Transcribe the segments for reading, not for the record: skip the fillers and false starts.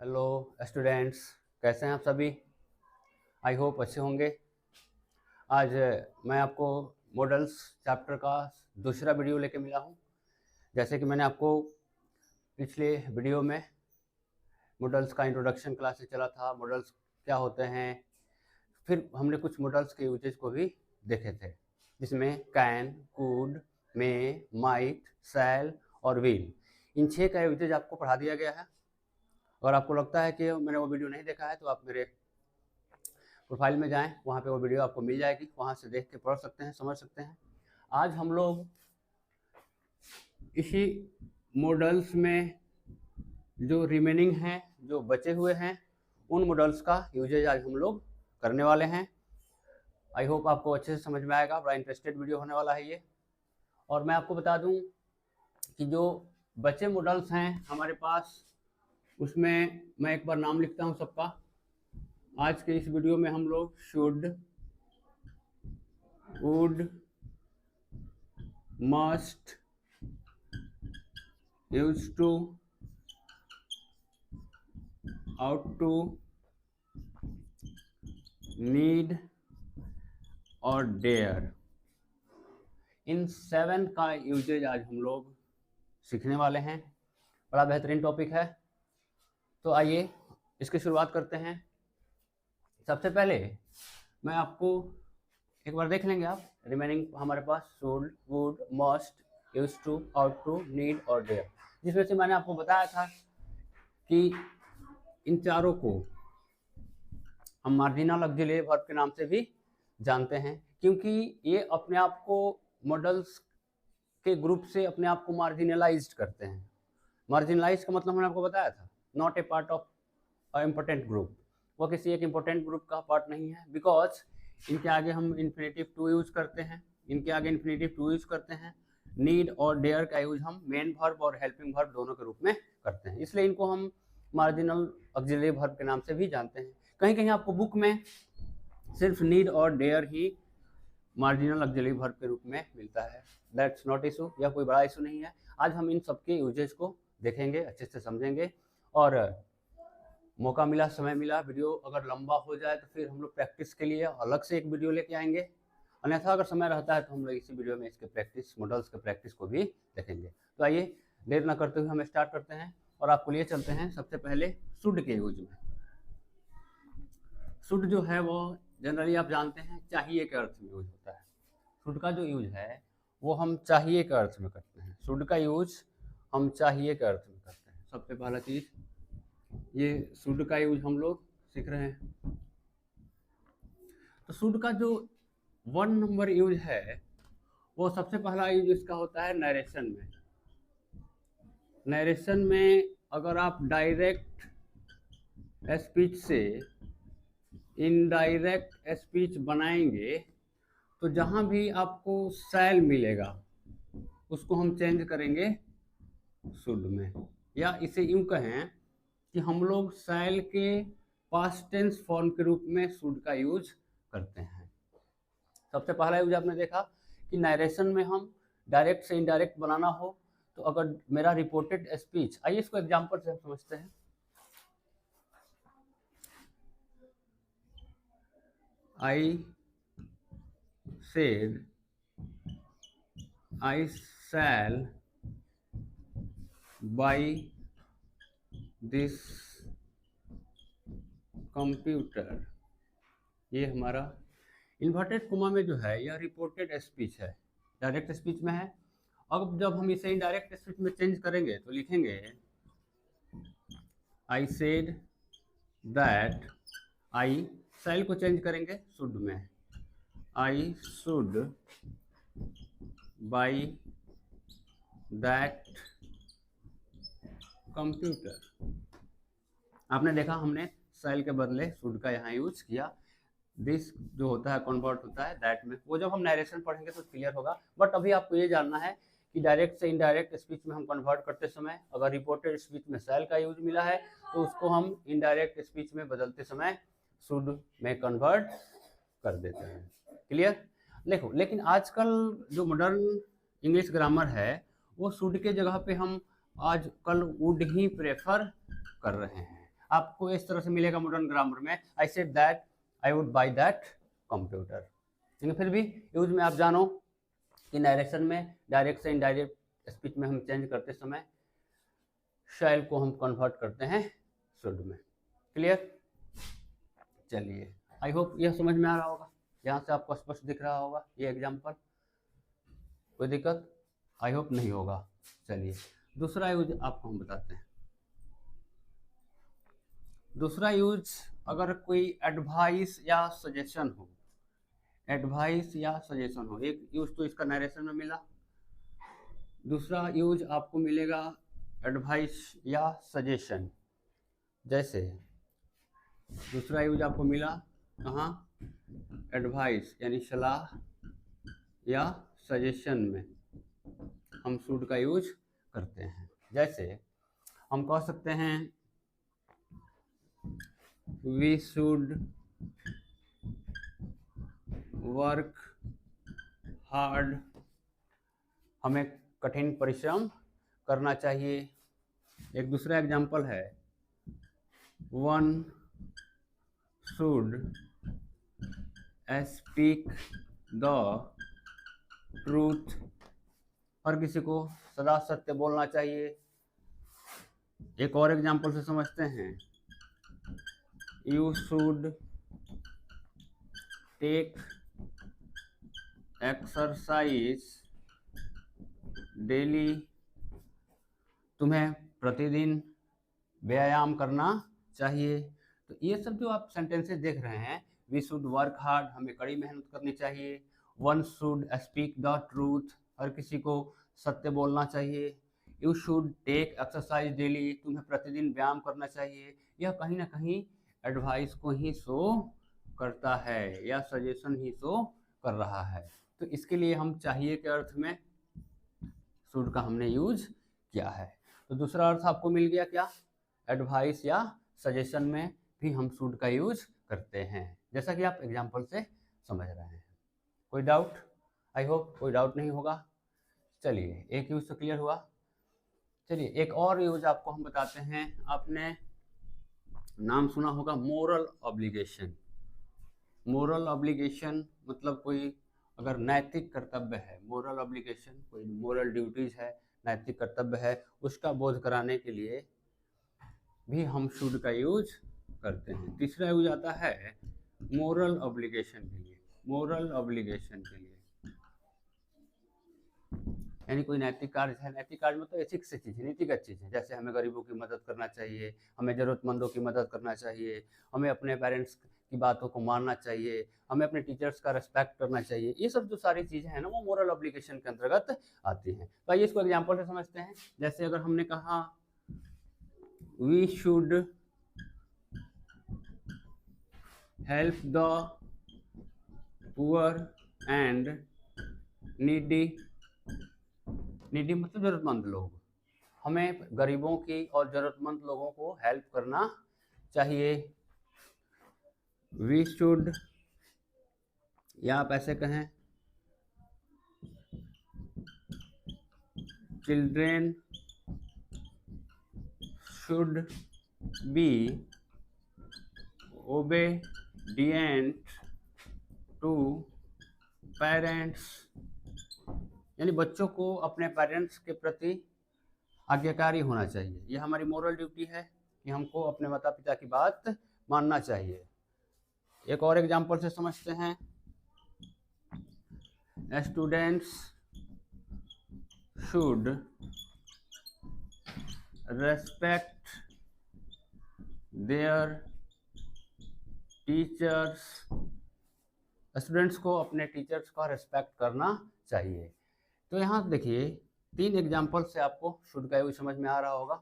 Hello students, कैसे हैं आप सभी। आई होप अच्छे होंगे। आज मैं आपको मॉडल्स चैप्टर का दूसरा वीडियो लेके मिला हूं। जैसे कि मैंने आपको पिछले वीडियो में मॉडल्स का इंट्रोडक्शन क्लास से चला था, मॉडल्स क्या होते हैं, फिर हमने कुछ मॉडल्स के यूजेज को भी देखे थे, जिसमें कैन, कुड, मे, माइट, शैल और विल, इन 6 का यूजेज आपको पढ़ा दिया गया है। अगर आपको लगता है कि मैंने वो वीडियो नहीं देखा है तो आप मेरे प्रोफाइल में जाएं, वहाँ पे वो वीडियो आपको मिल जाएगी, वहाँ से देख के पढ़ सकते हैं, समझ सकते हैं। आज हम लोग इसी मॉडल्स में जो रिमेनिंग हैं, जो बचे हुए हैं, उन मॉडल्स का यूजेज आज हम लोग करने वाले हैं। आई होप आपको अच्छे से समझ में आएगा, बड़ा इंटरेस्टेड वीडियो होने वाला है ये। और मैं आपको बता दूं कि जो बचे मॉडल्स हैं हमारे पास, उसमें मैं एक बार नाम लिखता हूं सबका। आज के इस वीडियो में हम लोग should, would, must, used to, ought to, need और dare, इन 7 का यूजेज आज हम लोग सीखने वाले हैं। बड़ा बेहतरीन टॉपिक है, तो आइए इसकी शुरुआत करते हैं। सबसे पहले मैं आपको एक बार देख लेंगे आप रिमेनिंग हमारे पास should, would, must, used to, ought to, need और dare, जिसमें से मैंने आपको बताया था कि इन चारों को हम मार्जिनल ऑक्सिलरी वर्ब के नाम से भी जानते हैं, क्योंकि ये अपने आप को मॉडल्स के ग्रुप से अपने आप को मार्जिनलाइज्ड करते हैं। मार्जिनलाइज का मतलब मैंने आपको बताया था, not a part of important group, वो किसी एक इम्पोर्टेंट ग्रुप का पार्ट नहीं है, बिकॉज इनके आगे हम इन्फिनेटिव टू यूज करते हैं, नीड और डेयर का यूज हम मेन वर्ब और हेल्पिंग वर्ब दोनों के रूप में करते हैं, इसलिए इनको हम मार्जिनल ऑक्सिलरी वर्ब के नाम से भी जानते हैं। कहीं कहीं आपको बुक में सिर्फ नीड और डेयर ही मार्जिनल ऑक्सिलरी वर्ब के रूप में मिलता है। दैट्स नॉट इशू, यह कोई बड़ा इशू नहीं है। आज हम इन सबके यूजेज को देखेंगे, अच्छे से समझेंगे, और मौका मिला, समय मिला, वीडियो अगर लंबा हो जाए तो फिर हम लोग प्रैक्टिस के लिए अलग से एक वीडियो लेके आएंगे, अन्यथा अगर समय रहता है तो हम लोग इसी वीडियो में इसके प्रैक्टिस, मॉडल्स के प्रैक्टिस को भी देखेंगे। तो आइए देर न करते हुए हम स्टार्ट करते हैं और आपको लिए चलते हैं सबसे पहले शुड के यूज में। शुड जो है वो जनरली आप जानते हैं चाहिए के अर्थ में यूज होता है। शुड का जो यूज है वो हम चाहिए के अर्थ में करते हैं। शुड का यूज हम चाहिए के अर्थ में करते हैं। सबसे पहला चीज ये शुड का यूज हम लोग सीख रहे हैं। तो शुड का जो 1 नंबर यूज है वो सबसे पहला यूज इसका होता है नरेशन में। नरेशन में अगर आप डायरेक्ट स्पीच से इनडायरेक्ट स्पीच बनाएंगे तो जहां भी आपको शैल मिलेगा उसको हम चेंज करेंगे शुड में, या इसे यूं कहें कि हम लोग शैल के पास्ट टेंस फॉर्म के रूप में शुड का यूज करते हैं। सबसे पहला यूज आपने देखा कि नरेशन में हम डायरेक्ट से इनडायरेक्ट बनाना हो तो अगर मेरा रिपोर्टेड स्पीच, आइए इसको एग्जांपल से हम समझते हैं। I said I shall buy this computer, ये हमारा इन्वर्टेड कोमा में जो है यह रिपोर्टेड स्पीच है, डायरेक्ट स्पीच में है। अब जब हम इसे इनडायरेक्ट स्पीच में चेंज करेंगे तो लिखेंगे I said that, I शैल को चेंज करेंगे शुड में, I should buy that computer। आपने देखा हमने शैल के बदले शुड का यहाँ यूज किया। दिस जो होता है कन्वर्ट होता है दैट में, वो जब हम नरेशन पढ़ेंगे तो क्लियर होगा। बट अभी आपको ये जानना है कि डायरेक्ट से इनडायरेक्ट स्पीच में हम कन्वर्ट करते समय अगर रिपोर्टेड स्पीच में शैल का यूज मिला है तो उसको हम इनडायरेक्ट स्पीच में बदलते समय शुड में कन्वर्ट कर देते हैं। क्लियर? देखो, लेकिन आजकल जो मॉडर्न इंग्लिश ग्रामर है वो शुड के जगह पे हम आजकल वुड ही प्रेफर कर रहे हैं। आपको इस तरह से मिलेगा मॉडर्न ग्रामर में, I said that I would by that computer. लेकिन फिर भी यूज में आप जानो कि नरेशन में डायरेक्ट से इनडायरेक्ट स्पीच में हम चेंज करते समय शैल को हम कन्वर्ट करते हैं शुड में। क्लियर? चलिए, आई होप यह समझ में आ रहा होगा, यहाँ से आपको स्पष्ट दिख रहा होगा ये एग्जाम्पल। कोई दिक्कत? आई होप नहीं होगा। चलिए, दूसरा यूज आपको हम बताते हैं। दूसरा यूज, अगर कोई एडवाइस या सजेशन हो, एडवाइस या सजेशन हो, एक यूज तो इसका नरेशन में मिला, दूसरा यूज आपको मिलेगा एडवाइस या सजेशन। जैसे दूसरा यूज आपको मिला कहाँ? एडवाइस यानी सलाह या सजेशन में हम शुड का यूज करते हैं। जैसे हम कह सकते हैं वी शुड वर्क हार्ड, हमें कठिन परिश्रम करना चाहिए। एक दूसरा एग्जाम्पल है one should speak the truth, हर किसी को सदा सत्य बोलना चाहिए। एक और एग्जाम्पल से समझते हैं, you should take exercise daily, तुम्हें प्रतिदिन व्यायाम करना चाहिए। तो ये सब जो आप सेंटेंसेस देख रहे हैं, वी शुड वर्क हार्ड, हमें कड़ी मेहनत करनी चाहिए। One should speak the truth, हर किसी को सत्य बोलना चाहिए। You should take exercise daily, तुम्हें प्रतिदिन व्यायाम करना चाहिए। यह कहीं ना कहीं एडवाइस को ही शो करता है या सजेशन ही शो कर रहा है। तो इसके लिए हम चाहिए के अर्थ में शुड का हमने यूज किया है। तो दूसरा अर्थ आपको मिल गया क्या? एडवाइस या सजेशन में भी हम शुड का यूज करते हैं, जैसा कि आप एग्जाम्पल से समझ रहे हैं। कोई डाउट? आई होप कोई डाउट नहीं होगा। चलिए, एक यूज तो क्लियर हुआ। चलिए, एक और यूज आपको हम बताते हैं। आपने नाम सुना होगा मोरल ऑब्लिगेशन। मोरल ऑब्लिगेशन मतलब कोई अगर नैतिक कर्तव्य है, मोरल ऑब्लिगेशन कोई मोरल ड्यूटीज है, नैतिक कर्तव्य है, उसका बोध कराने के लिए भी हम शुड का यूज करते हैं। तीसरा यूज आता है मोरल ऑब्लिगेशन के लिए। मोरल ऑब्लिगेशन के लिए यानी कोई नैतिक कार्य है, नैतिक कार्य में तो एथिक्स से चीज़ है, नीतिगत चीज़ है। जैसे हमें गरीबों की मदद करना चाहिए, हमें ज़रूरतमंदों की मदद करना चाहिए, हमें अपने पेरेंट्स की बातों को मानना चाहिए, हमें अपने टीचर्स का रिस्पेक्ट करना चाहिए। ये सब जो सारी चीज़ें हैं ना, वो मोरल ऑब्लिगेशन के अंतर्गत आती हैं। तो आइए इसको एग्जाम्पल से समझते हैं। जैसे अगर हमने कहा we should help the poor and needy, needy मतलब ज़रूरतमंद लोग, हमें गरीबों की और ज़रूरतमंद लोगों को हेल्प करना चाहिए। वी शुड, या आप ऐसे कहें children should be obedient to parents, यानी बच्चों को अपने पेरेंट्स के प्रति आज्ञाकारी होना चाहिए। यह हमारी मोरल ड्यूटी है कि हमको अपने माता पिता की बात मानना चाहिए। एक और एग्जाम्पल से समझते हैं, students should respect there teachers, students को अपने टीचर्स का रेस्पेक्ट करना चाहिए। तो यहाँ देखिए 3 एग्जाम्पल से आपको शुड का यूज समझ में आ रहा होगा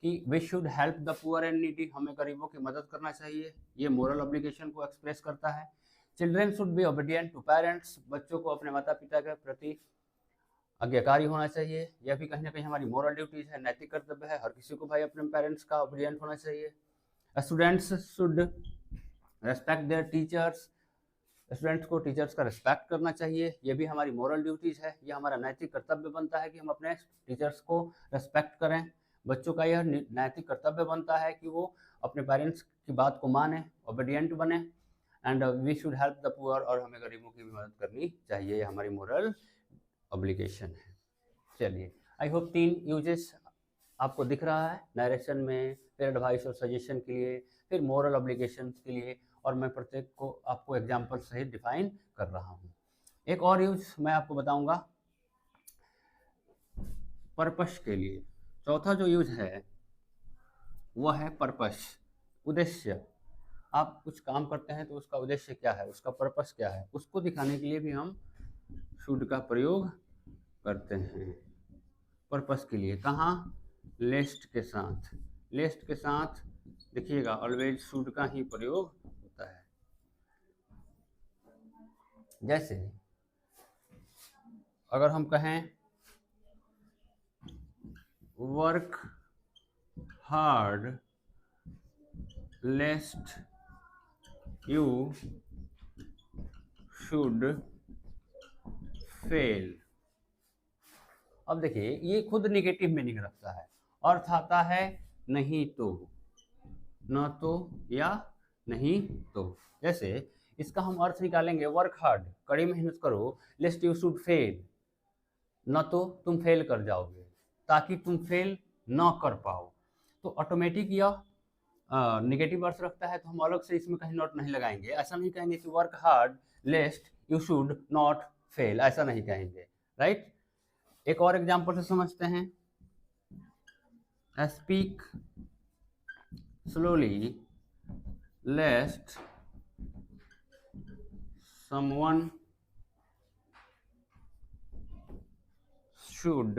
कि we should help the poor and needy, हमें गरीबों की मदद करना चाहिए, ये मोरल ऑब्लिगेशन को एक्सप्रेस करता है। Children should be obedient to parents, बच्चों को अपने माता पिता के प्रति आज्ञाकारी होना चाहिए, यह भी कहीं ना कहीं हमारी मोरल ड्यूटीज है, नैतिक कर्तव्य है, हर किसी को भाई अपने पेरेंट्स का ओबीडिएंट होना चाहिए। Students should respect there teachers, students को टीचर्स का रिस्पेक्ट करना चाहिए, ये भी हमारी मोरल ड्यूटीज़ है, ये हमारा नैतिक कर्तव्य बनता है कि हम अपने टीचर्स को रिस्पेक्ट करें। बच्चों का यह नैतिक कर्तव्य बनता है कि वो अपने पेरेंट्स की बात को माने, ओबीडियंट बने, and we should help the poor, और हमें गरीबों की भी मदद करनी चाहिए, ये हमारी मोरल ऑब्लिगेशन है। चलिए, आई होप 3 यूजेस आपको दिख रहा है नरेशन में, फिर एडवाइस और सजेशन के लिए, फिर मोरल ऑब्लिगेशन के लिए, और मैं प्रत्येक को आपको एग्जाम्पल सहित डिफाइन कर रहा हूँ। एक और यूज मैं आपको बताऊंगा पर्पस के लिए। चौथा जो यूज है वह है पर्पस, उद्देश्य। आप कुछ काम करते हैं तो उसका उद्देश्य क्या है, उसका पर्पस क्या है, उसको दिखाने के लिए भी हम शुड का प्रयोग करते हैं। पर्पस के लिए कहाँ, लेस्ट के साथ। लेस्ट के साथ देखिएगा ऑलवेज शुड का ही प्रयोग होता है। जैसे अगर हम कहें work hard लेस्ट you should fail. अब देखिए ये खुद निगेटिव मीनिंग रखता है, अर्थ आता है नहीं तो, न तो या नहीं तो। जैसे इसका हम अर्थ निकालेंगे, वर्क हार्ड, कड़ी मेहनत करो, लेस्ट यू शुड फेल, न तो तुम फेल कर जाओगे, ताकि तुम फेल न कर पाओ। तो ऑटोमेटिक यह निगेटिव अर्थ रखता है, तो हम अलग से इसमें कहीं नोट नहीं लगाएंगे। ऐसा नहीं कहेंगे कि work hard लेस्ट you should not fail, ऐसा नहीं कहेंगे, राइट। एक और एग्जांपल से समझते हैं, speak slowly lest someone should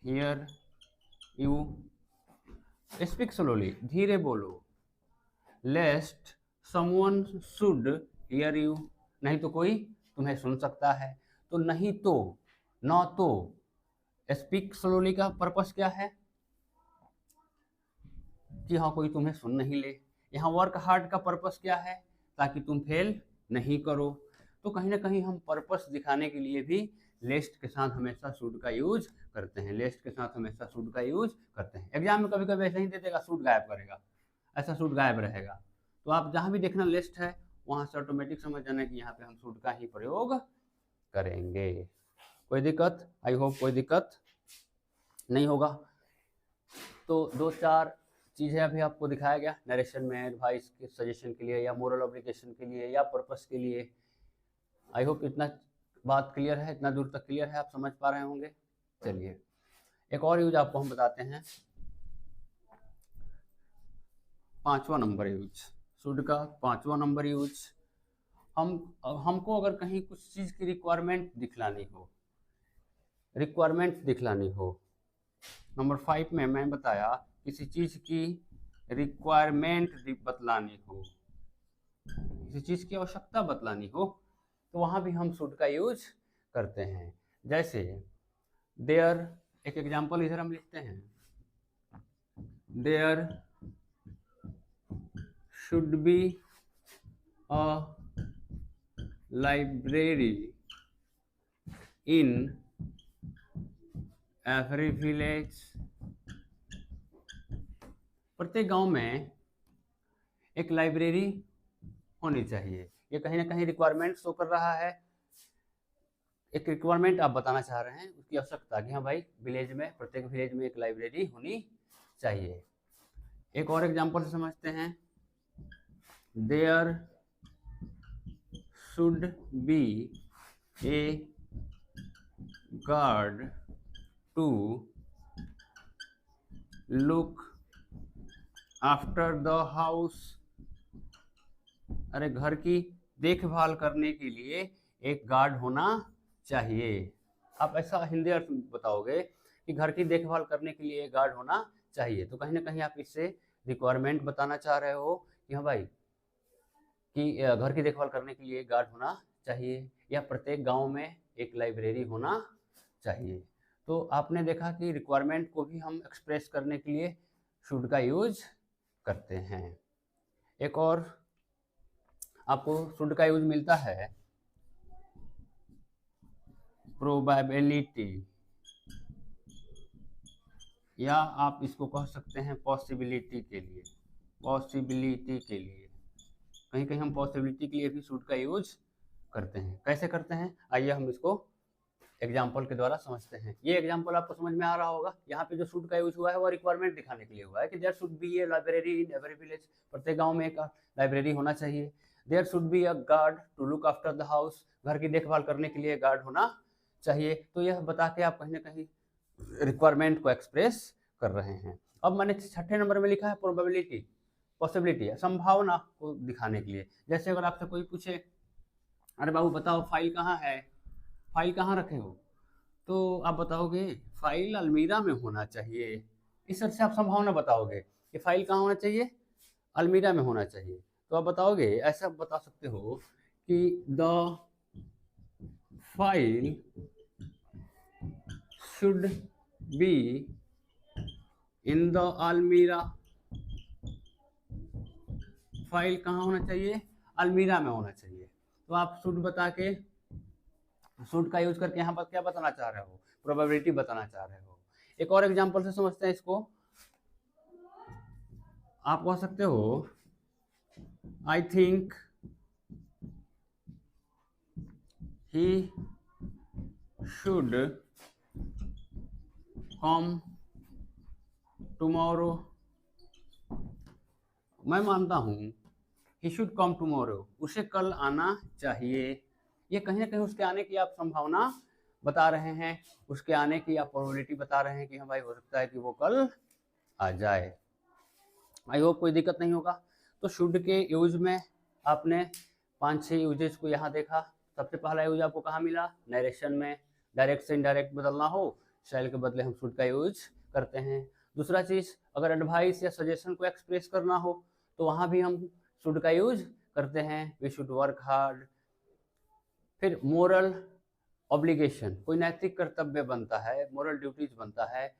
hear you। Speak slowly, धीरे बोलो, लेस्ट someone should hear you, नहीं तो कोई तुम्हें सुन सकता है। तो नहीं तो, न तो, स्पीक स्लोली का पर्पस क्या है कि हाँ कोई तुम्हें सुन नहीं ले। यहाँ वर्क हार्ड का पर्पस क्या है, ताकि तुम फेल नहीं करो। तो कहीं ना कहीं हम पर्पस दिखाने के लिए भी लेस्ट के साथ हमेशा शुड का यूज करते हैं, लेस्ट के साथ हमेशा शुड का यूज करते हैं। एग्जाम में कभी कभी ऐसे ही दे देगा, शुड गायब करेगा, ऐसा शुड गायब रहेगा। तो आप जहाँ भी देखना लिस्ट है वहाँ से ऑटोमेटिक समझ जाना कि यहाँ पे हम शुड का ही प्रयोग करेंगे। कोई दिक्कत, आई होप कोई दिक्कत नहीं होगा। तो 2-4 चीज़ें अभी आपको दिखाया गया नरेशन में, एडवाइस के सजेशन के लिए, या मोरल ऑब्लिगेशन के लिए, या पर्पस के लिए। आई होप इतना बात क्लियर है, इतना दूर तक क्लियर है, आप समझ पा रहे होंगे। चलिए एक और यूज आपको हम बताते हैं, 5वां नंबर यूज, शुड का 5वां नंबर यूज। हमको अगर कहीं कुछ चीज़ की रिक्वायरमेंट दिखलानी हो, नंबर 5 में मैं बताया किसी चीज़ की रिक्वायरमेंट बतलानी हो, किसी चीज़ की आवश्यकता बतलानी हो, तो वहाँ भी हम शुड का यूज करते हैं। जैसे देयर, एक एग्जांपल इधर हम लिखते हैं, there should be a library in every village. प्रत्येक गांव में एक लाइब्रेरी होनी चाहिए। ये कहीं ना कहीं रिक्वायरमेंट शो कर रहा है, एक रिक्वायरमेंट आप बताना चाह रहे हैं, उसकी आवश्यकता कि हाँ भाई विलेज में, प्रत्येक विलेज में एक लाइब्रेरी होनी चाहिए। एक और एग्जांपल से समझते हैं, there should be a guard to look after the house. अरे घर की देखभाल करने के लिए एक गार्ड होना चाहिए। आप ऐसा हिंदी अर्थ बताओगे कि घर की देखभाल करने के लिए एक गार्ड होना चाहिए, तो कहीं ना कहीं आप इससे रिक्वायरमेंट बताना चाह रहे हो कि हाँ भाई कि घर की देखभाल करने के लिए एक गार्ड होना चाहिए, या प्रत्येक गांव में एक लाइब्रेरी होना चाहिए। तो आपने देखा कि रिक्वायरमेंट को भी हम एक्सप्रेस करने के लिए शुड का यूज करते हैं। एक और आपको शुड का यूज मिलता है, प्रोबेबिलिटी। या आप इसको कह सकते हैं पॉसिबिलिटी के लिए, पॉसिबिलिटी के लिए कहीं कहीं हम पॉसिबिलिटी के लिए भी शुड का यूज करते हैं। कैसे करते हैं, आइए हम इसको एग्जाम्पल के द्वारा समझते हैं। ये एग्जाम्पल आपको समझ में आ रहा होगा। यहाँ पे जो शुड का यूज हुआ है वो रिक्वायरमेंट दिखाने के लिए हुआ है कि there should be a library in every village, प्रत्येक गांव में एक लाइब्रेरी होना चाहिए। There should be a guard to look after the house, घर की देखभाल करने के लिए गार्ड होना चाहिए। तो यह बता के आप कहीं ना कहीं रिक्वायरमेंट को एक्सप्रेस कर रहे हैं। अब मैंने छठे नंबर में लिखा है प्रोबेबिलिटी, पॉसिबिलिटी, संभावना को दिखाने के लिए। जैसे अगर आपसे कोई पूछे, अरे बाबू बताओ फाइल कहाँ है, फाइल कहाँ रखे हो, तो आप बताओगे फाइल अलमीरा में होना चाहिए। इस तरह से आप संभावना बताओगे कि फाइल कहाँ होना चाहिए, अलमीरा में होना चाहिए। तो आप बताओगे, ऐसा बता सकते हो कि the file should be in the अलमीरा, फाइल कहाँ होना चाहिए, अलमीरा में होना चाहिए। तो आप शुड बता के, शुड का यूज करके यहाँ पर क्या बताना चाह रहे हो, प्रोबेबिलिटी बताना चाह रहे हो। एक और एग्जांपल से समझते हैं इसको। आप कह सकते हो I think he should come tomorrow, मैं मानता हूँ ही शुड कम टुमारो, उसे कल आना चाहिए। ये कहीं ना कहीं उसके आने की आप संभावना बता रहे हैं, उसके आने की आप प्रोबेबिलिटी बता रहे हैं कि हाँ भाई हो सकता है कि वो कल आ जाए। आई होप कोई दिक्कत नहीं होगा। तो शुड के यूज में आपने 5-6 यूजेज को यहाँ देखा। सबसे पहला यूज आपको कहाँ मिला, नरेशन में, डायरेक्ट से इनडायरेक्ट बदलना हो, शैल के बदले हम शुड का यूज करते हैं। दूसरा चीज़, अगर एडवाइस या सजेशन को एक्सप्रेस करना हो तो वहाँ भी हम शुड का यूज करते हैं, वी शुड वर्क हार्ड। फिर मोरल ऑब्लिगेशन, कोई नैतिक कर्तव्य बनता है, मोरल ड्यूटीज बनता है,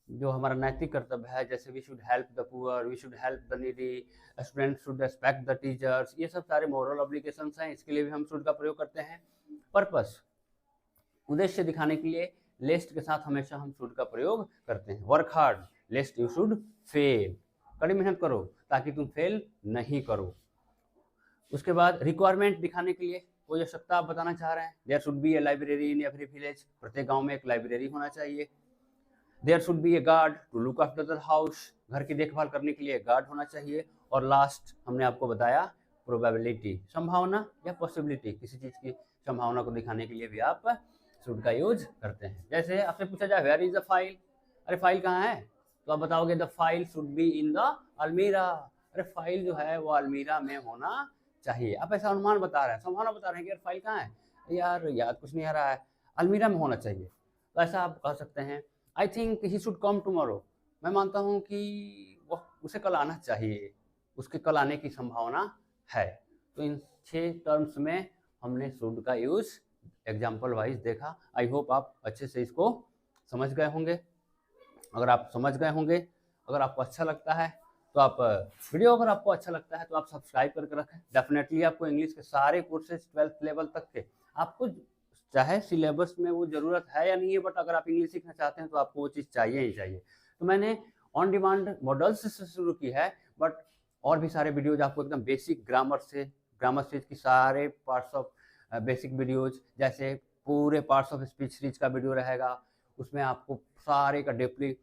जो हमारा नैतिक कर्तव्य है, जैसे we should help the poor, we should help the needy, students should respect the teachers, ये सब सारे मोरल ऑब्लिगेशंस हैं, इसके लिए भी हम शुड का प्रयोग करते हैं। पर्पस, उद्देश्य दिखाने के लिए लेस्ट के साथ हमेशा हम शुड का प्रयोग करते हैं। Work hard लेस्ट you should fail, कड़ी मेहनत करो ताकि तुम फेल नहीं करो। उसके बाद रिक्वायरमेंट दिखाने के लिए कोई आवश्यकता आप बताना चाह रहे हैं, there should be a library in every village, प्रत्येक गांव में एक लाइब्रेरी होना चाहिए। There should be a guard to look after the house, घर की देखभाल करने के लिए गार्ड होना चाहिए। और लास्ट हमने आपको बताया प्रोबेबिलिटी, संभावना या पॉसिबिलिटी, किसी चीज़ की संभावना को दिखाने के लिए भी आप शुड का यूज करते हैं। जैसे आपसे पूछा जाए वेयर इज द फाइल, अरे फाइल कहाँ है, तो आप बताओगे the file should be in the अलमीरा, अरे फाइल जो है वो अलमीरा में होना चाहिए। आप ऐसा अनुमान बता रहे हैं, संभावना बता रहे हैं कि यार फाइल कहाँ है, यार याद कुछ नहीं आ रहा है, अलमीरा में होना चाहिए। तो ऐसा आप कह सकते हैं I think he should come tomorrow, मैं मानता हूँ कि वह उसे कल आना चाहिए, उसके कल आने की संभावना है। तो इन 6 टर्म्स में हमने शुड का यूज एग्जाम्पल वाइज देखा। आई होप आप अच्छे से इसको समझ गए होंगे। अगर आप समझ गए होंगे, अगर आपको अच्छा लगता है तो आप वीडियो, अगर आपको अच्छा लगता है तो आप सब्सक्राइब करके रखें। डेफिनेटली आपको इंग्लिश के सारे कोर्सेज 12th लेवल तक के, आपको चाहे सिलेबस में वो ज़रूरत है या नहीं है, बट अगर आप इंग्लिश सीखना चाहते हैं तो आपको वो चीज़ चाहिए ही चाहिए। तो मैंने ऑन डिमांड मॉडल्स से शुरू की है, बट और भी सारे वीडियोज आपको एकदम बेसिक ग्रामर से, ग्रामर स्पीच की सारे पार्ट्स ऑफ बेसिक वीडियोज, जैसे पूरे पार्ट्स ऑफ स्पीच सीरीज का वीडियो रहेगा, उसमें आपको सारे का डीपली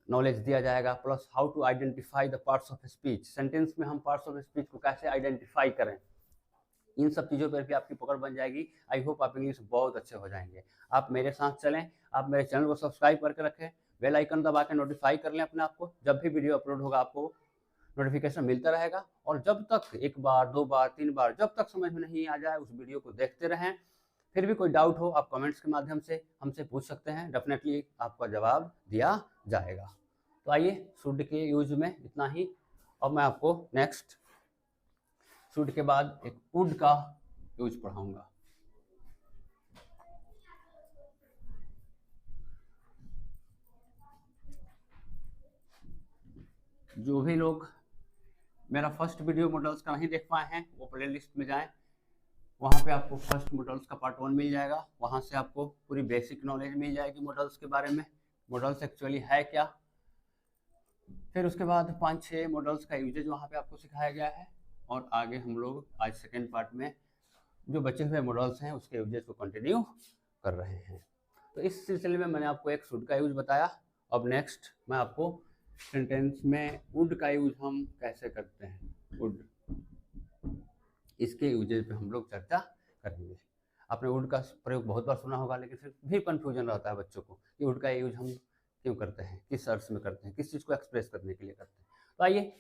नॉलेज दिया जाएगा, plus how to identify the parts of speech, sentence में हम पार्ट्स ऑफ स्पीच को कैसे आइडेंटिफाई करें, इन सब चीज़ों पर भी आपकी पकड़ बन जाएगी। आई होप आप इंग्लिश बहुत अच्छे हो जाएंगे। आप मेरे साथ चलें, आप मेरे चैनल को सब्सक्राइब करके रखें, बेल आइकन दबा के नोटिफाई कर लें अपने आप को, जब भी वीडियो अपलोड होगा आपको नोटिफिकेशन मिलता रहेगा। और जब तक 1 बार 2 बार 3 बार जब तक समझ में नहीं आ जाए उस वीडियो को देखते रहें। फिर भी कोई डाउट हो आप कमेंट्स के माध्यम से हमसे पूछ सकते हैं, डेफिनेटली आपका जवाब दिया जाएगा। तो आइए शुड के यूज में इतना ही। अब मैं आपको नेक्स्ट शुड के बाद एक वुड का यूज पढ़ाऊंगा। जो भी लोग मेरा फर्स्ट वीडियो मॉडल्स का नहीं देख पाए हैं वो प्लेलिस्ट में जाएं, वहाँ पे आपको फर्स्ट मॉडल्स का पार्ट 1 मिल जाएगा। वहाँ से आपको पूरी बेसिक नॉलेज मिल जाएगी मॉडल्स के बारे में, मॉडल्स एक्चुअली है क्या, फिर उसके बाद 5-6 मॉडल्स का यूजेज वहाँ पे आपको सिखाया गया है, और आगे हम लोग आज सेकेंड पार्ट में जो बचे हुए मॉडल्स हैं उसके यूजेज को कंटिन्यू कर रहे हैं। तो इस सिलसिले में मैंने आपको एक शुड का यूज बताया। अब नेक्स्ट मैं आपको सेंटेंस में वुड का यूज हम कैसे करते हैं, वुड, इसके यूजेज पे हम लोग चर्चा करेंगे। आपने वुड का प्रयोग बहुत बार सुना होगा, लेकिन फिर भी कन्फ्यूजन रहता है बच्चों को कि वुड का यूज हम क्यों करते हैं, किस अर्थ में करते हैं, किस चीज़ को एक्सप्रेस करने के लिए करते हैं। तो आइए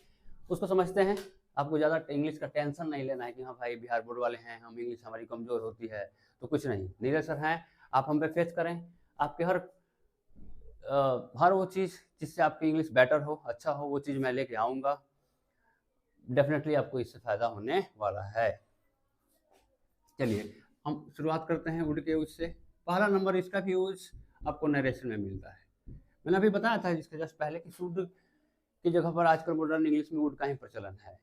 उसको समझते हैं। आपको ज़्यादा इंग्लिश का टेंशन नहीं लेना है कि हाँ भाई बिहार बोर्ड वाले हैं, हम इंग्लिश हमारी कमज़ोर होती है, तो कुछ नहीं, नीरज सर हैं, आप हम पे फेस करें। आपके हर वो चीज़ जिससे आपकी इंग्लिश बेटर हो, अच्छा हो, वो चीज़ मैं लेके आऊँगा। डेफिनेटली आपको इससे फ़ायदा होने वाला है। चलिए हम शुरुआत करते हैं वुड के यूज से। पहला नंबर, इसका भी यूज आपको नरेशन में मिलता है। मैंने अभी बताया था इसके जस्ट पहले कि शुड की जगह पर आजकल मॉडर्न इंग्लिश में वुड का ही प्रचलन है।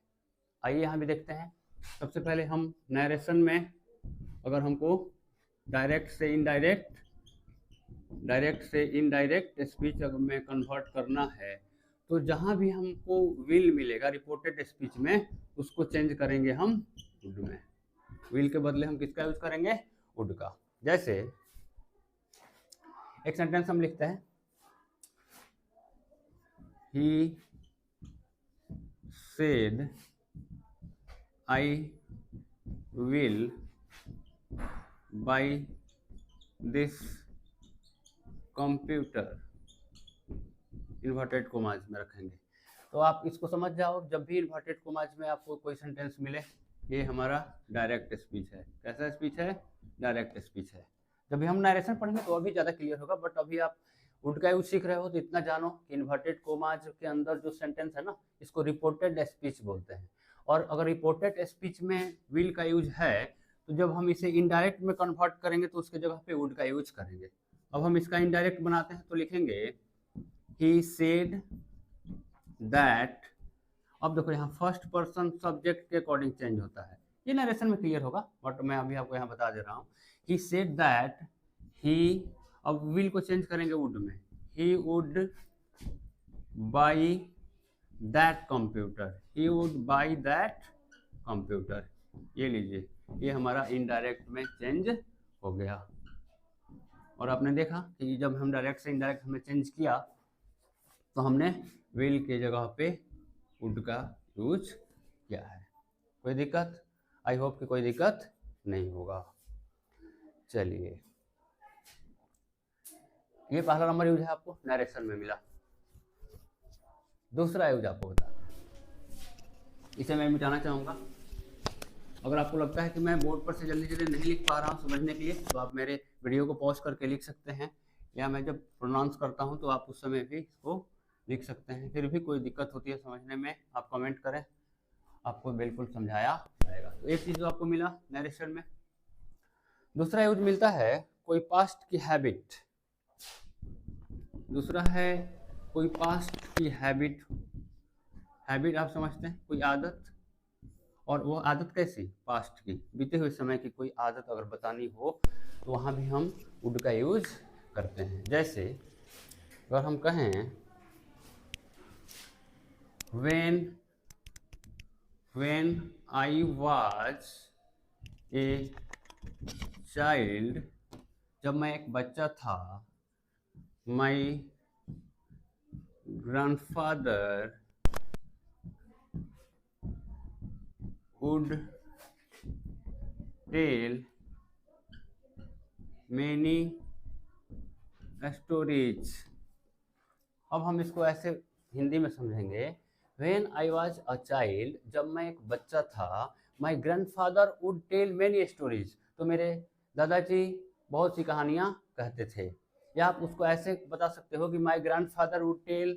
आइए यहाँ भी देखते हैं। सबसे पहले हम नरेशन में अगर हमको डायरेक्ट से इनडायरेक्ट स्पीच अगर में कन्वर्ट करना है, तो जहाँ भी हमको विल मिलेगा रिपोर्टेड स्पीच में, उसको चेंज करेंगे हम वुड में। विल के बदले हम किसका यूज करेंगे, वुड का। जैसे एक सेंटेंस हम लिखते हैं, he said I will by this computer, inverted commas में रखेंगे। तो आप इसको समझ जाओ, जब भी इन्वर्टेड कोमाज में आपको कोई सेंटेंस मिले, ये हमारा डायरेक्ट स्पीच है। कैसा स्पीच है, डायरेक्ट स्पीच है। जब भी हम नरेशन पढ़ेंगे तो अभी ज़्यादा क्लियर होगा, बट अभी आप वुड का यूज सीख रहे हो तो इतना जानो कि इन्वर्टेड कोमाज के अंदर जो सेंटेंस है ना, इसको रिपोर्टेड स्पीच बोलते हैं। और अगर रिपोर्टेड स्पीच में विल का यूज है, तो जब हम इसे इनडायरेक्ट में कन्वर्ट करेंगे तो उसके जगह पे वुड का यूज करेंगे। अब हम इसका इनडायरेक्ट बनाते हैं, तो लिखेंगे ही सेड दैट। अब देखो यहाँ फर्स्ट पर्सन सब्जेक्ट के अकॉर्डिंग चेंज होता है, ये नरेशन में क्लियर होगा, बट मैं अभी आपको यहाँ बता दे रहा हूँ। ही सेड दैट ही, अब विल को चेंज करेंगे वुड में, he would buy that computer, he would buy that computer. ये लीजिए, ये हमारा इनडायरेक्ट में चेंज हो गया। और आपने देखा कि जब हम डायरेक्ट से इनडायरेक्ट हमने चेंज किया, तो हमने विल के जगह पे वुड का यूज किया है। कोई दिक्कत? आई होप कि कोई दिक्कत नहीं होगा। चलिए, ये पहला नंबर यूज है, आपको नरेशन में मिला। दूसरा यूज आपको बता दें, इसे मैं मिटाना चाहूँगा। अगर आपको लगता है कि मैं बोर्ड पर से जल्दी जल्दी नहीं लिख पा रहा हूँ समझने के लिए, तो आप मेरे वीडियो को पॉज करके लिख सकते हैं, या मैं जब प्रोनाउंस करता हूँ तो आप उस समय भी इसको लिख सकते हैं। फिर भी कोई दिक्कत होती है समझने में, आप कमेंट करें, आपको बिल्कुल समझाया जाएगा। तो एक चीज़ जो आपको मिला नरेशन में। दूसरा यूज मिलता है कोई पास्ट की हैबिट। दूसरा है कोई पास्ट की हैबिट। हैबिट आप समझते हैं, कोई आदत, और वो आदत कैसी, पास्ट की, बीते हुए समय की कोई आदत अगर बतानी हो, तो वहाँ भी हम वुड का यूज करते हैं। जैसे अगर हम कहें when I was a child, जब मैं एक बच्चा था, my grandfather would tell many stories। अब हम इसको ऐसे हिंदी में समझेंगे, When I was a child, जब मैं एक बच्चा था, my grandfather would tell many stories, तो मेरे दादाजी बहुत सी कहानियाँ कहते थे। या आप उसको ऐसे बता सकते हो कि my grandfather would tell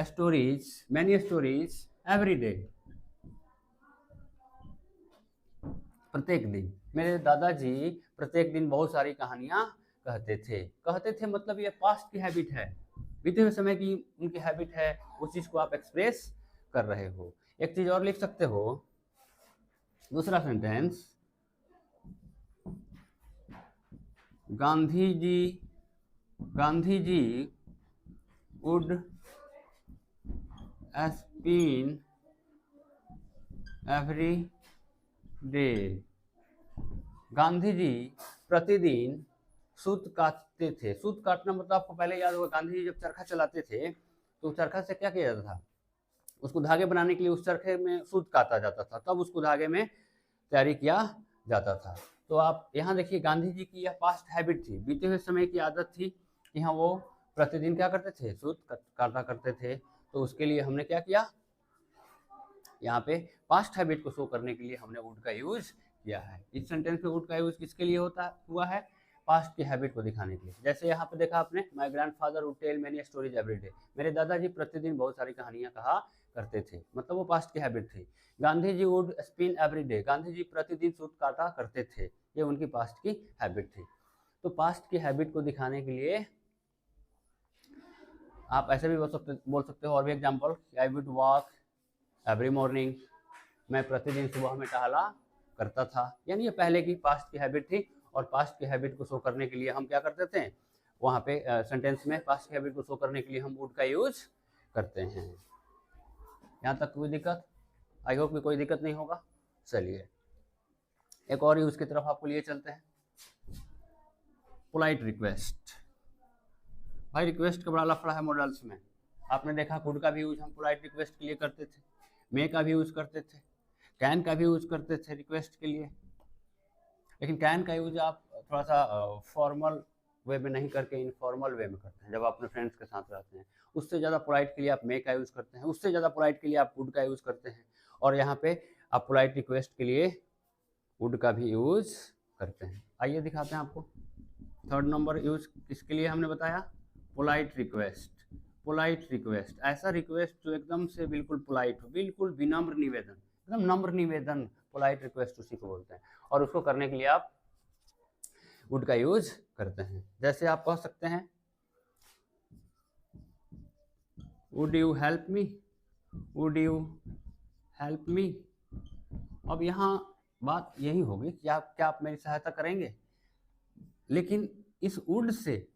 stories, many stories every day, प्रत्येक दिन मेरे दादाजी प्रत्येक दिन बहुत सारी कहानियाँ कहते थे मतलब ये पास्ट की हैबिट है, बीते हुए समय की उनकी हैबिट है, उस चीज़ को आप एक्सप्रेस कर रहे हो। एक चीज़ और लिख सकते हो, दूसरा sentence, Gandhi ji would spin every day. Gandhi ji प्रतिदिन सूत काटते थे। सूत काटना मतलब आपको पहले याद होगा, गांधी जी जब चरखा चलाते थे तो चरखा से क्या किया जाता था, उसको धागे बनाने के लिए उस चरखे में सूत काटा जाता था, तब उसको धागे में तैयारी किया जाता था। तो आप यहाँ देखिए, गांधी जी की यह पास्ट हैबिट थी, बीते हुए समय की आदत थी कि हाँ वो प्रतिदिन क्या करते थे, सूत काटा करते थे। तो उसके लिए हमने क्या किया, यहाँ पे पास्ट हैबिट को शो करने के लिए हमने वुड का यूज किया है। इस सेंटेंस में वुड का यूज किसके लिए हुआ है, पास्ट की हैबिट को दिखाने के लिए। जैसे यहाँ पे देखा आपने, my grandfather would tell many stories every day. मेरे दादाजी प्रतिदिन बहुत सारी कहानियां कहा करते थे, मतलब वो पास्ट की हैबिट थी। Gandhi ji would spin every day. Gandhi ji प्रतिदिन सूत काटा करते थे, ये उनकी पास्ट की हैबिट थी। तो पास्ट की हैबिट को दिखाने के लिए आप ऐसे भी बोल सकते हो, और भी example, I would walk every morning. मैं प्रतिदिन सुबह में टहला करता था, यानी ये पहले की पास्ट की हैबिट थी। और पास्ट की हैबिट को शो करने के लिए हम क्या करते थे, वहाँ पे सेंटेंस में पास्ट की हैबिट को शो करने के लिए हम वुड का यूज करते हैं। यहाँ तक कोई दिक्कत? आई होप कि कोई दिक्कत नहीं होगा। चलिए एक और यूज की तरफ आपको लिए चलते हैं, पोलाइट रिक्वेस्ट। भाई रिक्वेस्ट का बड़ा लफड़ा है मॉडल्स में। आपने देखा कुड का भी यूज हम पोलाइट रिक्वेस्ट के लिए करते थे, मे का भी यूज करते थे, कैन का भी यूज करते थे रिक्वेस्ट के लिए। लेकिन कैन का यूज आप थोड़ा सा फॉर्मल वे में नहीं करके इनफॉर्मल वे में करते हैं, जब आप अपने फ्रेंड्स के साथ रहते हैं। उससे ज़्यादा पोलाइट के लिए आप मे का यूज़ करते हैं, उससे ज़्यादा पोलाइट के लिए आप वुड का यूज़ करते हैं, और यहाँ पे आप पोलाइट रिक्वेस्ट के लिए वुड का भी यूज़ करते हैं। आइए दिखाते हैं आपको। थर्ड नंबर यूज किसके लिए हमने बताया, पोलाइट रिक्वेस्ट। पोलाइट रिक्वेस्ट ऐसा रिक्वेस्ट जो एकदम से बिल्कुल पोलाइट हो, बिल्कुल विनम्र निवेदन, एकदम नम्र निवेदन, पोलाइट रिक्वेस्ट उसी को बोलते हैं। और उसको करने के लिए आप वुड का यूज करते हैं। जैसे आप कह सकते हैं, would you help me, would you help me. अब यहाँ बात यही होगी कि क्या आप मेरी सहायता करेंगे, लेकिन इस वुड से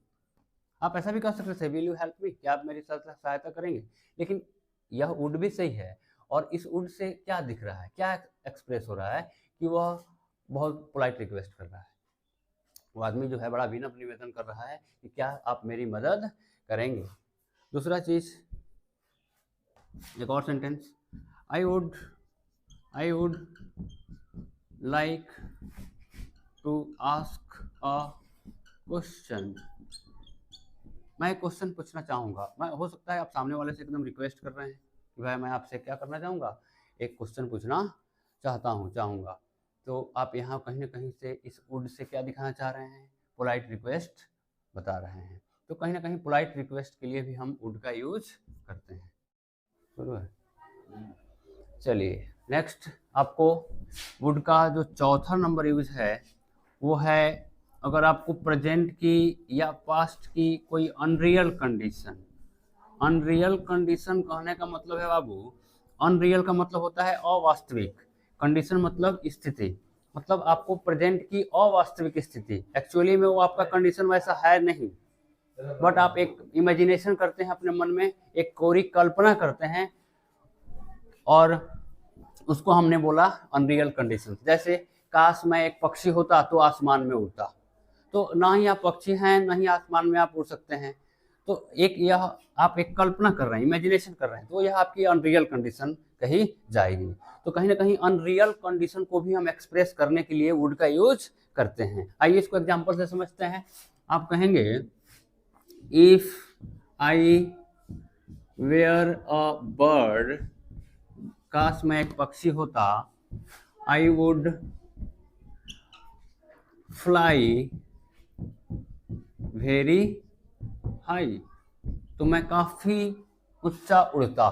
आप ऐसा भी कह सकते थे, विल यू हेल्प मी, क्या आप मेरी सहायता करेंगे। लेकिन यह वुड भी सही है, और इस वुड से क्या दिख रहा है, क्या एक्सप्रेस हो रहा है कि वह बहुत पोलाइट रिक्वेस्ट कर रहा है। वो आदमी जो है बड़ा विनम्र निवेदन कर रहा है कि क्या आप मेरी मदद करेंगे। दूसरा चीज, एक और sentence, I would like to ask a question. मैं एक क्वेश्चन पूछना चाहूँगा। मैं, हो सकता है आप सामने वाले से एकदम रिक्वेस्ट कर रहे हैं कि भाई मैं आपसे क्या करना चाहूँगा, एक क्वेश्चन पूछना चाहूँगा। तो आप यहाँ कहीं ना कहीं से इस वुड से क्या दिखाना चाह रहे हैं, पोलाइट रिक्वेस्ट बता रहे हैं। तो कहीं ना कहीं पोलाइट रिक्वेस्ट के लिए भी हम वुड का यूज करते हैं। बराबर। चलिए नेक्स्ट, आपको वुड का जो चौथा नंबर यूज है वो है, अगर आपको प्रेजेंट की या पास्ट की कोई अनरियल कंडीशन। अनरियल कंडीशन कहने का मतलब है बाबू, अनरियल का मतलब होता है अवास्तविक, कंडीशन मतलब स्थिति, मतलब आपको प्रेजेंट की अवास्तविक स्थिति, एक्चुअली में वो आपका कंडीशन वैसा है नहीं, बट आप एक इमेजिनेशन करते हैं अपने मन में, एक कोरी कल्पना करते हैं, और उसको हमने बोला अनरियल कंडीशन। जैसे काश मैं एक पक्षी होता तो आसमान में उड़ता, तो ना ही आप पक्षी हैं ना ही आसमान में आप उड़ सकते हैं। तो एक यह आप एक कल्पना कर रहे हैं, इमेजिनेशन कर रहे हैं, तो यह आपकी अनरियल कंडीशन कही जाएगी। तो कहीं ना कहीं अनरियल कंडीशन को भी हम एक्सप्रेस करने के लिए वुड का यूज करते हैं। आइए इसको एग्जांपल से समझते हैं। आप कहेंगे, if I were a bird, काश मैं एक पक्षी होता, I would fly very high, तो मैं काफी ऊंचा उड़ता।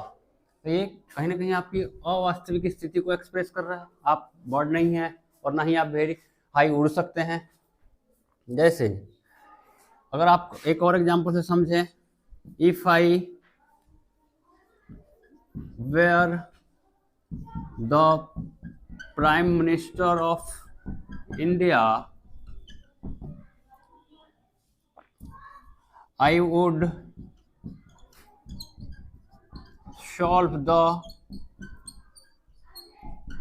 तो ये कहीं ना कहीं आपकी अवास्तविक स्थिति को एक्सप्रेस कर रहा है। आप बर्ड नहीं है और ना ही आप वेरी हाई उड़ सकते हैं। जैसे अगर आप एक और एग्जांपल से समझें, if I were the prime minister of India, I would solve the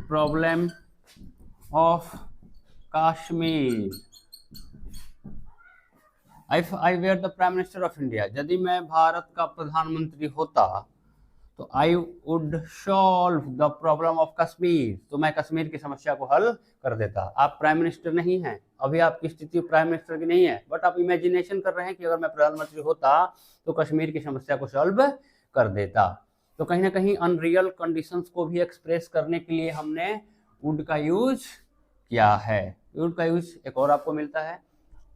problem of Kashmir. If I were the Prime Minister of India, यदि मैं भारत का प्रधानमंत्री होता तो I would solve the problem of Kashmir. तो मैं कश्मीर की समस्या को हल कर देता. आप प्राइम मिनिस्टर नहीं हैं, अभी आपकी स्थिति प्राइम मिनिस्टर की नहीं है, बट आप इमेजिनेशन कर रहे हैं कि अगर मैं प्रधानमंत्री होता तो कश्मीर की समस्या को सॉल्व कर देता. तो कहीं ना कहीं अनरियल कंडीशंस को भी एक्सप्रेस करने के लिए हमने वुड का यूज किया है. वुड का यूज एक और आपको मिलता है,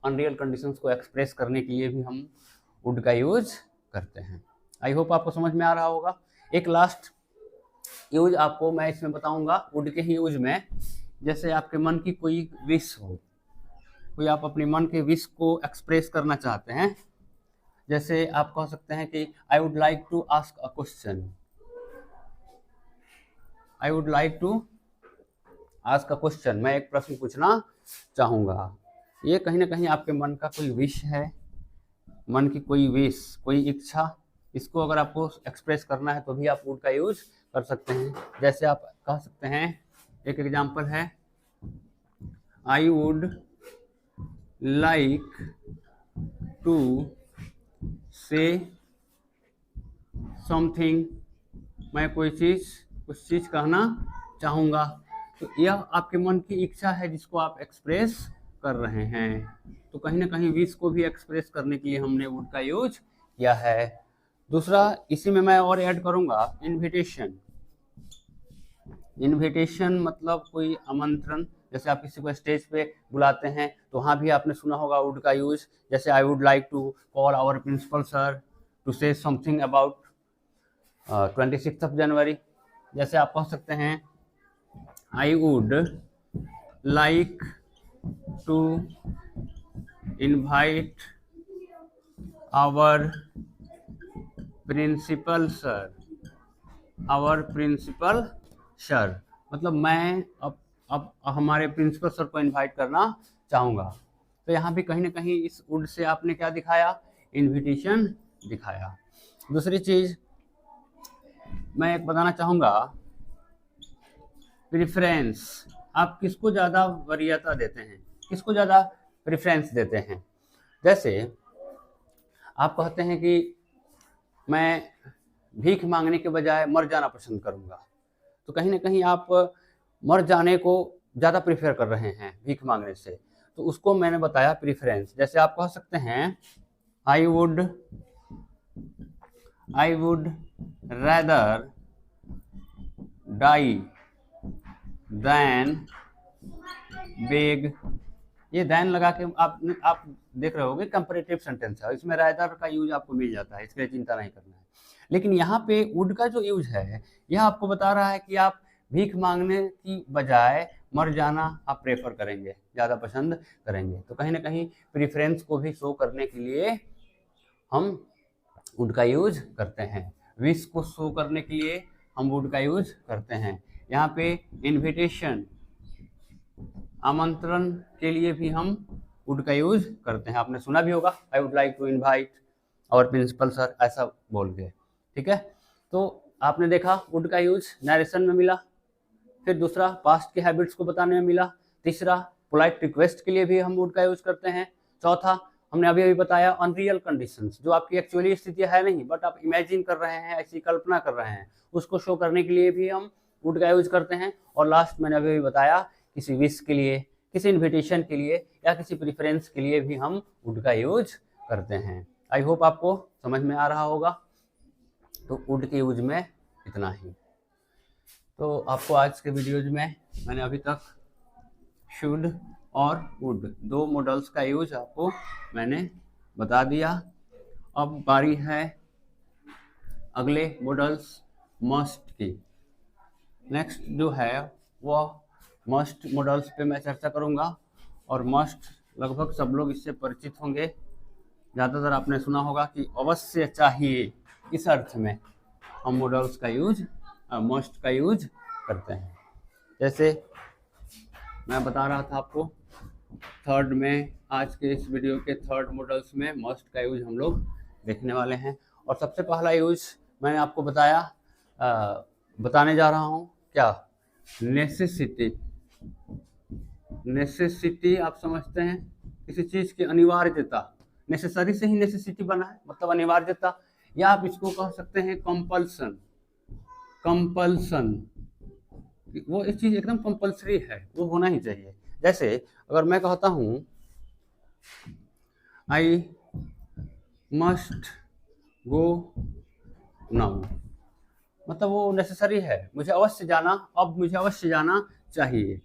अनरियल कंडीशंस को एक्सप्रेस करने के लिए भी हम वुड का यूज करते हैं. आई होप आपको समझ में आ रहा होगा. एक लास्ट यूज आपको मैं इसमें बताऊंगा वुड के ही यूज में. जैसे आपके मन की कोई विश हो, कोई आप अपने मन के विश को एक्सप्रेस करना चाहते हैं. जैसे आप कह सकते हैं कि I would like to ask a question. I would like to ask a question. मैं एक प्रश्न पूछना चाहूँगा. ये कहीं ना कहीं आपके मन का कोई विश है, मन की कोई विश, कोई इच्छा. इसको अगर आपको एक्सप्रेस करना है तो भी आप वुड का यूज कर सकते हैं. जैसे आप कह सकते हैं, एक एग्जांपल है, I would like to say something. मैं कुछ चीज़ कहना चाहूँगा. तो यह आपके मन की इच्छा है जिसको आप एक्सप्रेस कर रहे हैं. तो कहीं ना कहीं विश को भी एक्सप्रेस करने के लिए हमने वुड का यूज किया है. दूसरा इसी में मैं और ऐड करूंगा इनविटेशन. इनविटेशन मतलब कोई आमंत्रण. जैसे आप किसी को स्टेज पे बुलाते हैं तो वहाँ भी आपने सुना होगा वुड का यूज. जैसे I would like to call our principal sir to say something about 26 January. जैसे आप कह सकते हैं, I would like to invite our principal sir. Our principal sir मतलब मैं अब हमारे प्रिंसिपल सर को इनवाइट करना चाहूँगा. तो यहाँ भी कहीं ना कहीं इस वुड से आपने क्या दिखाया, इनविटेशन दिखाया. दूसरी चीज़ मैं एक बताना चाहूँगा, प्रेफरेंस. आप किसको ज़्यादा वरीयता देते हैं, किसको ज़्यादा प्रेफरेंस देते हैं. जैसे आप कहते हैं कि मैं भीख मांगने के बजाय मर जाना पसंद करूंगा. तो कहीं ना कहीं आप मर जाने को ज़्यादा प्रीफर कर रहे हैं भीख मांगने से. तो उसको मैंने बताया प्रीफरेंस. जैसे आप कह सकते हैं, I would rather die than beg. ये दैन लगा के आप देख रहे होंगे कंपैरेटिव सेंटेंस है, इसमें रैदर का यूज आपको मिल जाता है, इसके लिए चिंता नहीं करना है. लेकिन यहाँ पे वुड का जो यूज है यह आपको बता रहा है कि आप भीख मांगने की बजाय मर जाना आप प्रेफर करेंगे, ज़्यादा पसंद करेंगे. तो कहीं ना कहीं प्रेफरेंस को भी शो करने के लिए हम वुड का यूज करते हैं. विश को शो करने के लिए हम वुड का यूज करते हैं. यहाँ पे इनविटेशन, आमंत्रण के लिए भी हम वुड का यूज करते हैं. आपने सुना भी होगा, I would like to invite our principal sir, ऐसा बोल के. ठीक है, तो आपने देखा वुड का यूज नरेशन में मिला. फिर दूसरा पास्ट के हैबिट्स को बताने में मिला. तीसरा पोलाइट रिक्वेस्ट के लिए भी हम वुड का यूज करते हैं. चौथा हमने अभी बताया अनरियल कंडीशंस, जो आपकी एक्चुअली स्थिति है नहीं बट आप इमेजिन कर रहे हैं, ऐसी कल्पना कर रहे हैं, उसको शो करने के लिए भी हम वुड का यूज करते हैं. और लास्ट मैंने अभी बताया किसी विश के लिए, किसी इन्विटेशन के लिए या किसी प्रेफरेंस के लिए भी हम वुड का यूज करते हैं. आई होप आपको समझ में आ रहा होगा. तो वुड के यूज में इतना ही. तो आपको आज के वीडियोज में मैंने अभी तक शुड और वुड दो मॉडल्स का यूज आपको मैंने बता दिया. अब बारी है अगले मॉडल्स मस्ट की. नेक्स्ट जो है वह मस्ट मॉडल्स पे मैं चर्चा करूंगा. और मस्ट लगभग सब लोग इससे परिचित होंगे. ज़्यादातर आपने सुना होगा कि अवश्य चाहिए, इस अर्थ में हम मॉडल्स का यूज, मस्ट का यूज करते हैं. जैसे मैं बता रहा था आपको, थर्ड में आज के इस वीडियो के थर्ड मॉडल्स में मस्ट का यूज हम लोग देखने वाले हैं. और सबसे पहला यूज मैंने आपको बताया बताने जा रहा हूँ क्या, नेसेसिटी। नेसेसिटी आप समझते हैं, किसी चीज की अनिवार्यता, नेसेसरी से ही नेसेसिटी बना है, मतलब अनिवार्यता, या आप इसको कह सकते हैं कंपल्सन। कंपल्सन, वो एक चीज एकदम कंपल्सरी है, वो होना ही चाहिए। जैसे अगर मैं कहता हूं आई मस्ट गो नाउ, मतलब वो नेसेसरी है, मुझे अवश्य जाना, अब मुझे अवश्य जाना चाहिए।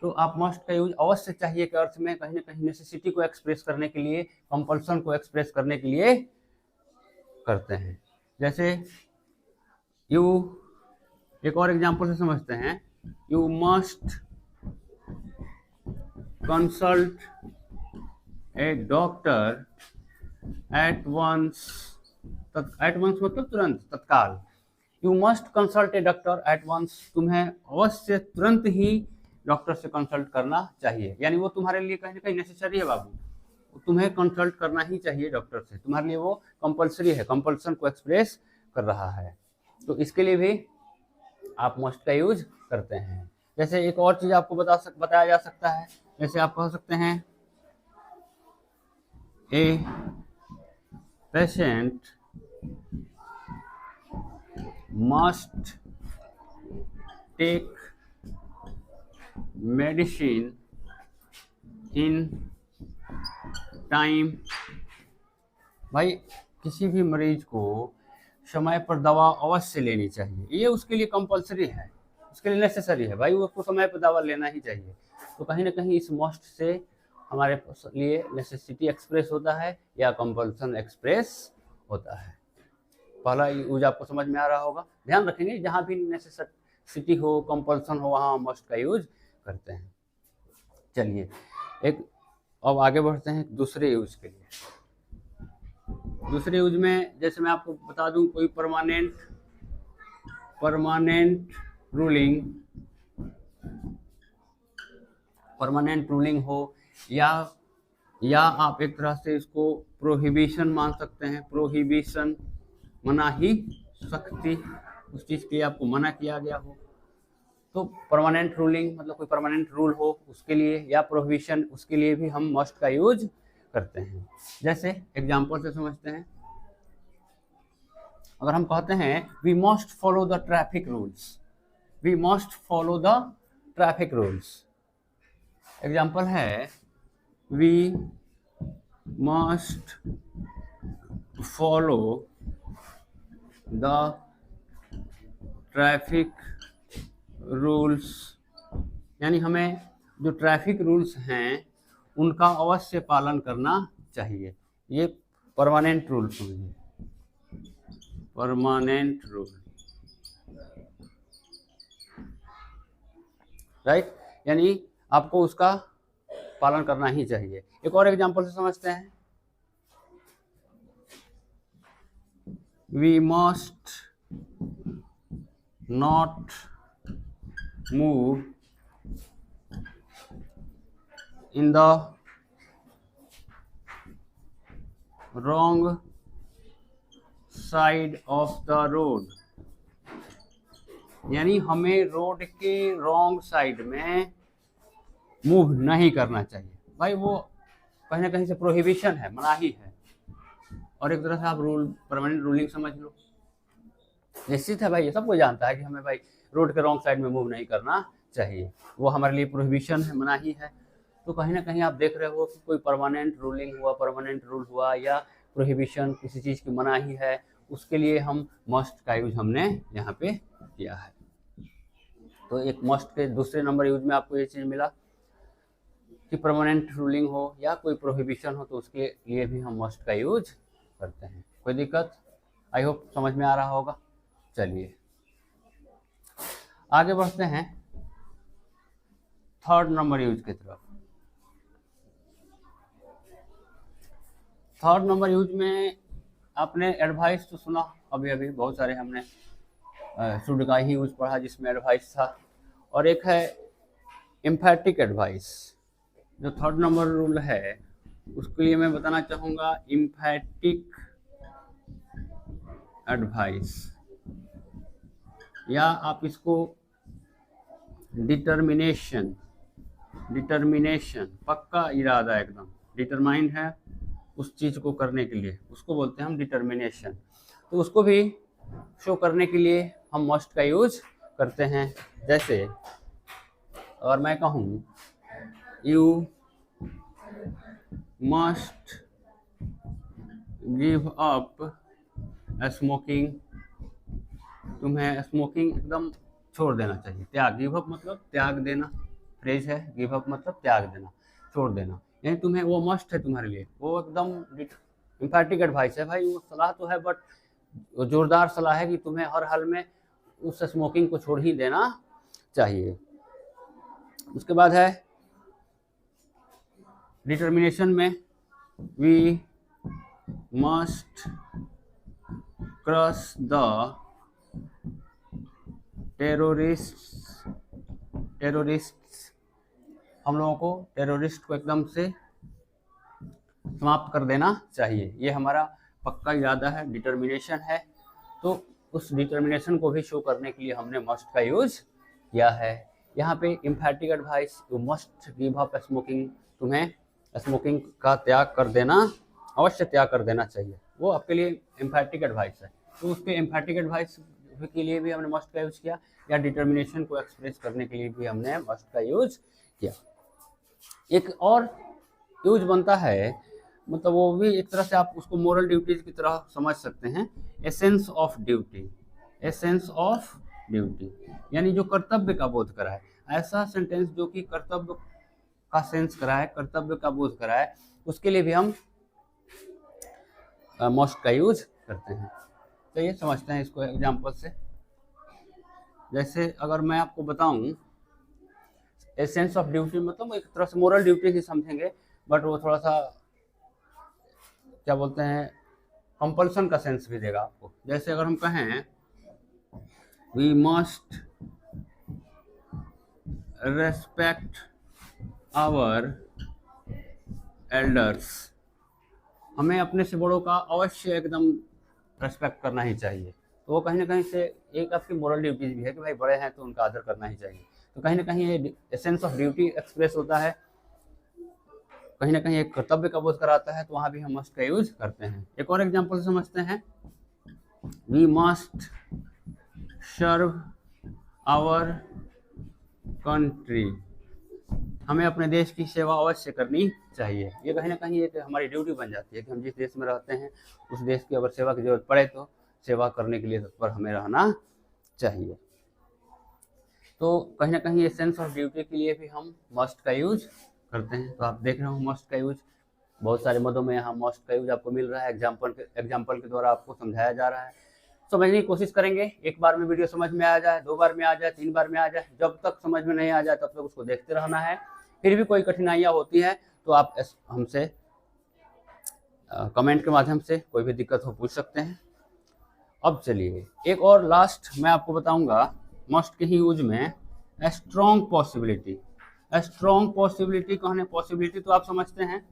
तो आप मस्ट का यूज अवश्य चाहिए के अर्थ में कहीं ना कहीं नेसेसिटी को एक्सप्रेस करने के लिए, कंपल्सन को एक्सप्रेस करने के लिए करते हैं। जैसे यू, एक और एग्जांपल से समझते हैं, you must consult a doctor at once, at once मतलब तुरंत, तत्काल। You must consult a doctor at once, तुम्हें अवश्य तुरंत ही डॉक्टर से कंसल्ट करना चाहिए, यानी वो तुम्हारे लिए कहीं ना कहीं नेसेसरी है बाबू, तुम्हें कंसल्ट करना ही चाहिए डॉक्टर से, तुम्हारे लिए वो कंपल्सरी है, कंपल्सन को एक्सप्रेस कर रहा है। तो इसके लिए भी आप मस्ट का यूज करते हैं। जैसे एक और चीज आपको बताया जा सकता है, जैसे आप कह सकते हैं a patient must take medicine in time. भाई किसी भी मरीज को समय पर दवा अवश्य लेनी चाहिए, ये उसके लिए कंपल्सरी है, उसके लिए नेसेसरी है, भाई उसको समय पर दवा लेना ही चाहिए। तो कहीं ना कहीं इस मस्ट से हमारे लिए नेसेसिटी एक्सप्रेस होता है या कंपल्सन एक्सप्रेस होता है। पहला यूज आपको समझ में आ रहा होगा। ध्यान रखेंगे जहाँ भी नेसेसिटी हो, कंपल्सन हो, वहाँ मस्ट का यूज करते हैं। चलिए एक अब आगे बढ़ते हैं दूसरे यूज के लिए। दूसरे यूज में जैसे मैं आपको बता दूं, कोई परमानेंट रूलिंग हो, या आप एक तरह से इसको प्रोहिबिशन मान सकते हैं। प्रोहिबिशन मनाही, सख्ती, उस चीज के लिए आपको मना किया गया हो, तो परमानेंट रूलिंग मतलब कोई परमानेंट रूल हो उसके लिए, या प्रोहिबिशन, उसके लिए भी हम मस्ट का यूज करते हैं। जैसे एग्जांपल से समझते हैं, अगर हम कहते हैं we must follow the traffic rules, we must follow the traffic rules, example है we must follow the traffic rules, यानी हमें जो ट्रैफिक रूल्स हैं उनका अवश्य पालन करना चाहिए। ये परमानेंट रूल समझिए, परमानेंट रूल, राइट, यानी आपको उसका पालन करना ही चाहिए। एक और एग्जांपल से समझते हैं, we must not move in the wrong side of the road, यानी हमें रोड के रॉन्ग साइड में मूव नहीं करना चाहिए। भाई वो कहीं ना कहीं से प्रोहिबिशन है, मनाही है, और एक तरह से आप रूल, परमानेंट रूलिंग समझ लो। निश्चित है भाई, ये सबको जानता है कि हमें भाई रोड के रॉन्ग साइड में मूव नहीं करना चाहिए, वो हमारे लिए प्रोहिबिशन है, मनाही है। तो कहीं ना कहीं आप देख रहे हो कि कोई परमानेंट रूलिंग हुआ, परमानेंट रूल हुआ, या प्रोहिबिशन, किसी चीज़ की मनाही है, उसके लिए हम मस्ट का यूज हमने यहाँ पे किया है। तो एक मस्ट के दूसरे नंबर यूज में आपको ये चीज़ मिला कि परमानेंट रूलिंग हो या कोई प्रोहिबिशन हो, तो उसके लिए भी हम मस्ट का यूज करते हैं। कोई दिक्कत? आई होप समझ में आ रहा होगा। चलिए आगे बढ़ते हैं थर्ड नंबर यूज की तरफ। थर्ड नंबर यूज में आपने एडवाइस तो सुना अभी अभी, बहुत सारे हमने शुड का ही यूज पढ़ा जिसमें एडवाइस था, और एक है एम्फैटिक एडवाइस। जो थर्ड नंबर रूल है उसके लिए मैं बताना चाहूँगा एम्फैटिक एडवाइस। या आप इसको डिटर्मिनेशन, पक्का इरादा, एकदम डिटरमाइंड है उस चीज़ को करने के लिए, उसको बोलते हैं हम डिटर्मिनेशन। तो उसको भी शो करने के लिए हम मस्ट का यूज करते हैं। जैसे अगर मैं कहूँ you must give up smoking, तुम्हें स्मोकिंग एकदम छोड़ देना चाहिए। त्याग, गिव अप मतलब त्याग देना, फ्रेज है, गिव अप मतलब त्याग देना, छोड़ देना, यानी तुम्हें वो मस्ट है तुम्हारे लिए, वो एकदम इम्पैटिक एडवाइस है भाई, वो सलाह तो है बट जोरदार सलाह है कि तुम्हें हर हाल में उस स्मोकिंग को छोड़ ही देना चाहिए। उसके बाद है डिटर्मिनेशन में we must crush the terrorist, हम लोगों को टेररिस्ट को एकदम से समाप्त कर देना चाहिए। ये हमारा पक्का इरादा है, डिटर्मिनेशन है। तो उस डिटर्मिनेशन को भी शो करने के लिए हमने मस्ट का यूज किया है। यहाँ पे emphatic advice, you must give up smoking, तुम्हें स्मोकिंग का त्याग कर देना, अवश्य त्याग कर देना चाहिए, वो आपके लिए इम्फैटिक एडवाइस है। तो उसके इम्फैटिक एडवाइस के लिए भी हमने मस्ट का यूज किया, या डिटर्मिनेशन को एक्सप्रेस करने के लिए भी हमने मस्ट का यूज किया। एक और यूज बनता है, मतलब वो भी एक तरह से आप उसको मोरल ड्यूटीज की तरह समझ सकते हैं, essence of duty, essence of duty यानी जो कर्तव्य का बोध कराए, ऐसा सेंटेंस जो कि कर्तव्य का सेंस कराए, कर्तव्य का बोध कराए, उसके लिए भी हम मस्ट का यूज करते हैं। तो ये समझते हैं इसको एग्जाम्पल से। जैसे अगर मैं आपको बताऊं एसेंस ऑफ ड्यूटी मतलब एक तरह से मोरल ड्यूटी ही समझेंगे, बट वो थोड़ा सा क्या बोलते हैं कंपल्सन का सेंस भी देगा आपको। जैसे अगर हम कहें we must respect our elders, हमें अपने से बड़ों का अवश्य एकदम रेस्पेक्ट करना ही चाहिए। तो वो कहीं ना कहीं से एक आपकी मोरल ड्यूटी भी है कि भाई बड़े हैं तो उनका आदर करना ही चाहिए। तो कहीं ना कहीं ये एसेंस ऑफ ड्यूटी एक्सप्रेस होता है, कहीं ना कहीं एक कर्तव्य का बोध कराता है, तो वहाँ भी हम मस्ट का यूज करते हैं। एक और एग्जांपल से समझते हैं, we must serve our country, हमें अपने देश की सेवा अवश्य करनी चाहिए। ये कहीं ना कहीं एक हमारी ड्यूटी बन जाती है कि हम जिस देश में रहते हैं उस देश की अगर सेवा की जरूरत पड़े तो सेवा करने के लिए तत्पर हमें रहना चाहिए। तो कहीं ना कहीं एसेंस ऑफ ड्यूटी के लिए भी हम मस्ट का यूज करते हैं। तो आप देख रहे हो मस्ट का यूज बहुत सारे मदों में यहाँ मस्ट का यूज आपको मिल रहा है, एग्जाम्पल के द्वारा आपको समझाया जा रहा है। समझने की कोशिश करेंगे, एक बार में वीडियो समझ में आ जाए, 2 बार में आ जाए, 3 बार में आ जाए, जब तक समझ में नहीं आ जाए तब तक उसको देखते रहना है। फिर भी कोई कठिनाइयाँ होती है तो आप हमसे कमेंट के माध्यम से कोई भी दिक्कत हो पूछ सकते हैं। अब चलिए एक और लास्ट मैं आपको बताऊंगा मस्ट के ही यूज में स्ट्रॉन्ग पॉसिबिलिटी। स्ट्रॉन्ग पॉसिबिलिटी कहने, पॉसिबिलिटी तो आप समझते हैं,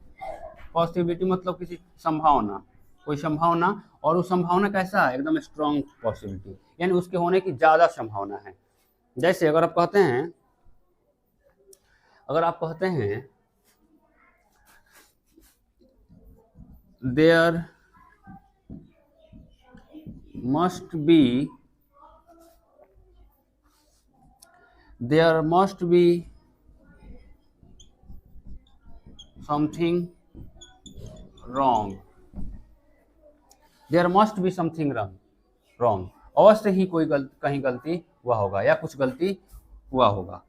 पॉसिबिलिटी मतलब किसी संभावना, कोई संभावना, और वो संभावना कैसा है, एकदम स्ट्रॉन्ग पॉसिबिलिटी यानी उसके होने की ज़्यादा संभावना है। जैसे अगर आप कहते हैं there must be something wrong, there must be something wrong, अवश्य ही कोई कहीं गलती हुआ होगा या कुछ गलती हुआ होगा,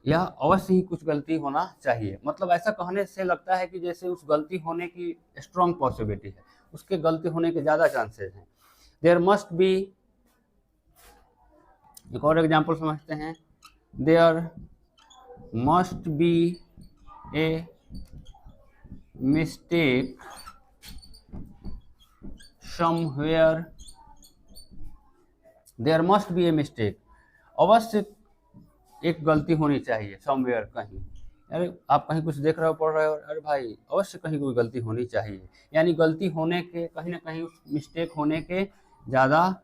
या अवश्य ही कुछ गलती होना चाहिए। मतलब ऐसा कहने से लगता है कि जैसे उस गलती होने की स्ट्रॉन्ग पॉसिबिलिटी है, उसके गलती होने के ज़्यादा चांसेस हैं। देयर मस्ट बी, एक और एग्जाम्पल समझते हैं, there must be a mistake somewhere, there must be a mistake, अवश्य एक गलती होनी चाहिए, समवेयर कहीं, अरे आप कहीं कुछ देख रहे हो पढ़ रहे हो, अरे भाई अवश्य कहीं कोई गलती होनी चाहिए, यानी गलती होने के कहीं ना कहीं उस मिस्टेक होने के ज़्यादा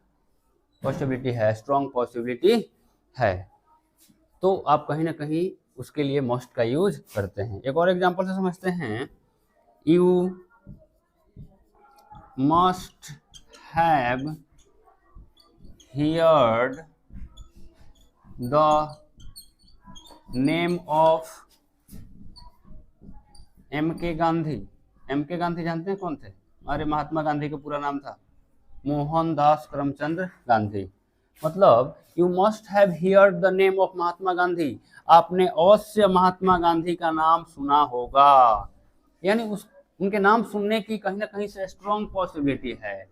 पॉसिबिलिटी है, स्ट्रॉन्ग पॉसिबिलिटी है, तो आप कहीं ना कहीं उसके लिए मस्ट का यूज करते हैं। एक और एग्जांपल से समझते हैं, you must have heard the name of M K Gandhi. M K Gandhi जानते हैं कौन थे? अरे महात्मा गांधी का पूरा नाम था मोहनदास करमचंद गांधी। मतलब you must have heard the name of Mahatma Gandhi, आपने अवश्य महात्मा गांधी का नाम सुना होगा, यानी उनके नाम सुनने की कहीं ना कहीं से स्ट्रॉन्ग पॉसिबिलिटी है।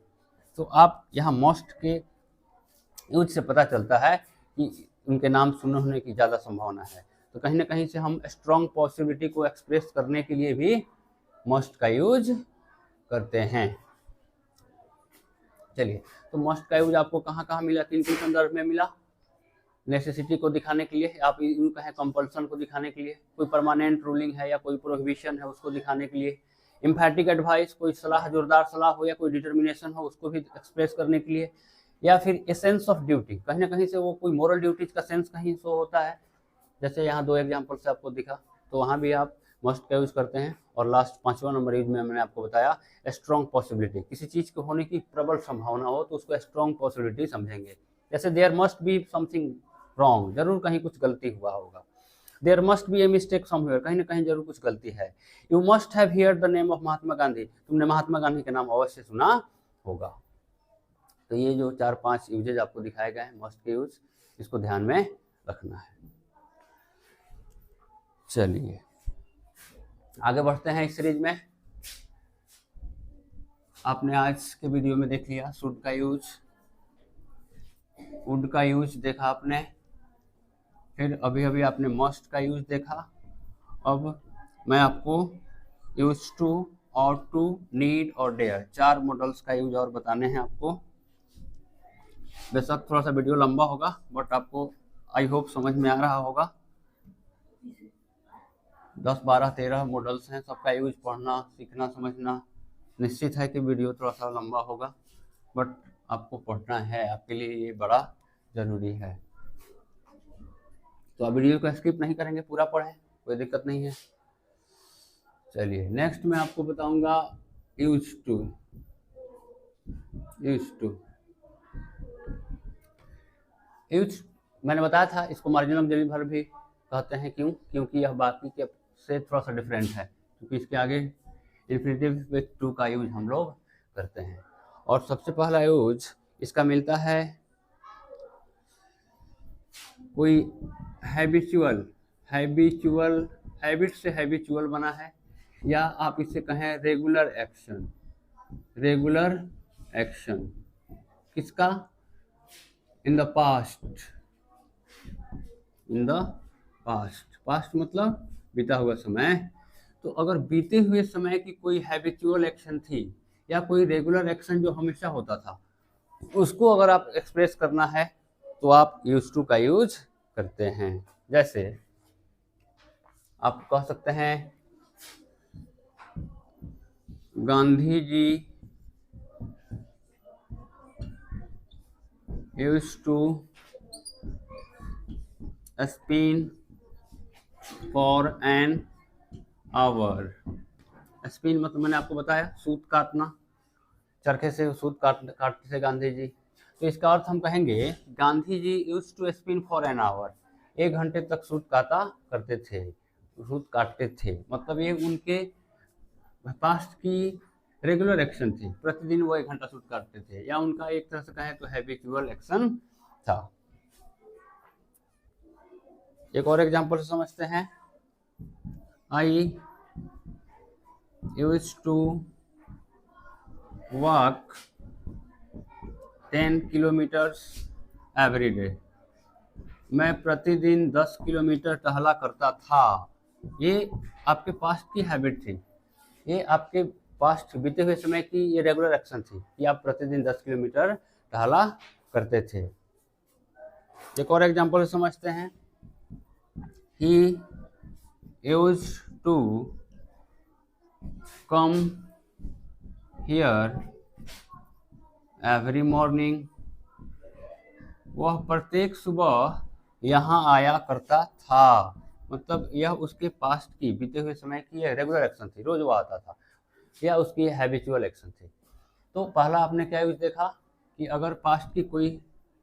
तो आप यहाँ मस्ट के यूज से पता चलता है कि उनके नाम सुनने होने की ज़्यादा संभावना है, तो कहीं ना कहीं से हम स्ट्रॉन्ग पॉसिबिलिटी को एक्सप्रेस करने के लिए भी मस्ट का यूज करते हैं। चलिए, तो मस्ट का यूज आपको कहाँ कहाँ मिला, किन किन संदर्भ में मिला? नेसेसिटी को दिखाने के लिए, आप यूँ कहें कंपल्सन को दिखाने के लिए, कोई परमानेंट रूलिंग है या कोई प्रोहिबिशन है उसको दिखाने के लिए, एम्फैटिक एडवाइस, कोई सलाह, जोरदार सलाह हो या कोई डिटर्मिनेशन हो उसको भी एक्सप्रेस करने के लिए, या फिर ए सेंस ऑफ ड्यूटी, कहीं ना कहीं से वो कोई मोरल ड्यूटीज का सेंस कहीं शो होता है, जैसे यहाँ 2 एग्जाम्पल से आपको दिखा, तो वहाँ भी आप मस्ट का यूज करते हैं। और लास्ट 5वां नंबर यूज में मैंने आपको बताया स्ट्रॉन्ग पॉसिबिलिटी, किसी चीज़ के होने की प्रबल संभावना हो तो उसको स्ट्रॉन्ग पॉसिबिलिटी समझेंगे। जैसे there must be something wrong, जरूर कहीं कुछ गलती हुआ होगा, there must be a mistake somewhere, कहीं ना कहीं जरूर कुछ गलती है, you must have heard the name of Mahatma Gandhi, तुमने महात्मा गांधी का नाम अवश्य सुना होगा। तो ये जो 4-5 यूजेज आपको दिखाए गए हैं मस्ट के यूज, इसको ध्यान में रखना है। चलिए आगे बढ़ते हैं इस सीरीज में। आपने आज के वीडियो में देख लिया शुड का यूज, वुड का यूज देखा आपने, फिर अभी अभी आपने मस्ट का यूज देखा। अब मैं आपको use to, ought to, need और डेयर, 4 मॉडल्स का यूज और बताने हैं आपको। बेशक थोड़ा सा वीडियो लंबा होगा, बट आपको आई होप समझ में आ रहा होगा। 10, 12, 13 मॉडल्स हैं, सबका यूज पढ़ना, सीखना, समझना। निश्चित है कि वीडियो थोड़ा सा लंबा होगा, बट आपको पढ़ना है, आपके लिए ये बड़ा ज़रूरी है। तो आप वीडियो को स्किप नहीं करेंगे, पूरा पढ़ें, कोई दिक्कत नहीं है। चलिए नेक्स्ट मैं आपको बताऊंगा यूज टू। यूज मैंने बताया था, इसको मार्जिन ऑफ डेली वर्ब भी कहते हैं। क्यों? क्योंकि यह बाकी के से थोड़ा सा डिफरेंट है, क्योंकि इसके आगे इन्फिनेटिव विथ टू का यूज हम लोग करते हैं। और सबसे पहला यूज इसका मिलता है कोई हैबिचुअल, हैबिट से हैबिचुअल बना है, या आप इसे कहें रेगुलर एक्शन किसका? इन द पास्ट मतलब बीता हुआ समय। तो अगर बीते हुए समय की कोई हैबिचुअल एक्शन थी या कोई रेगुलर एक्शन जो हमेशा होता था, उसको अगर आप एक्सप्रेस करना है तो आप यूज टू का यूज करते हैं। जैसे आप कह सकते हैं Gandhi ji use to spin for an hour. Spin मतलब मैंने आपको बताया सूत काटना, चरखे से सूत काटते थे गांधी जी। तो इसका अर्थ हम कहेंगे Gandhi ji use to spin for an hour, 1 घंटे तक सूत काटते थे। मतलब ये उनके पास्ट की रेगुलर एक्शन थी, प्रतिदिन वो 1 घंटा सूत काटते थे, या उनका एक तरह से कहें तो हैबिचुअल एक्शन था। एक और एग्जांपल से समझते हैं, I use to walk 10 kilometres every day, मैं प्रतिदिन 10 किलोमीटर टहला करता था। ये आपके पास्ट की हैबिट थी, ये आपके पास्ट बीते हुए समय की ये रेगुलर एक्शन थी कि आप प्रतिदिन 10 किलोमीटर टहला करते थे। एक और एग्जांपल समझते हैं, he used to come here every morning वह प्रत्येक सुबह यहाँ आया करता था। मतलब यह उसके पास्ट की, बीते हुए समय की रेगुलर एक्शन थी, रोज वो आता था, या उसकी हैबिचुअल एक्शन थी। तो पहला आपने क्या यूज देखा कि अगर पास्ट की कोई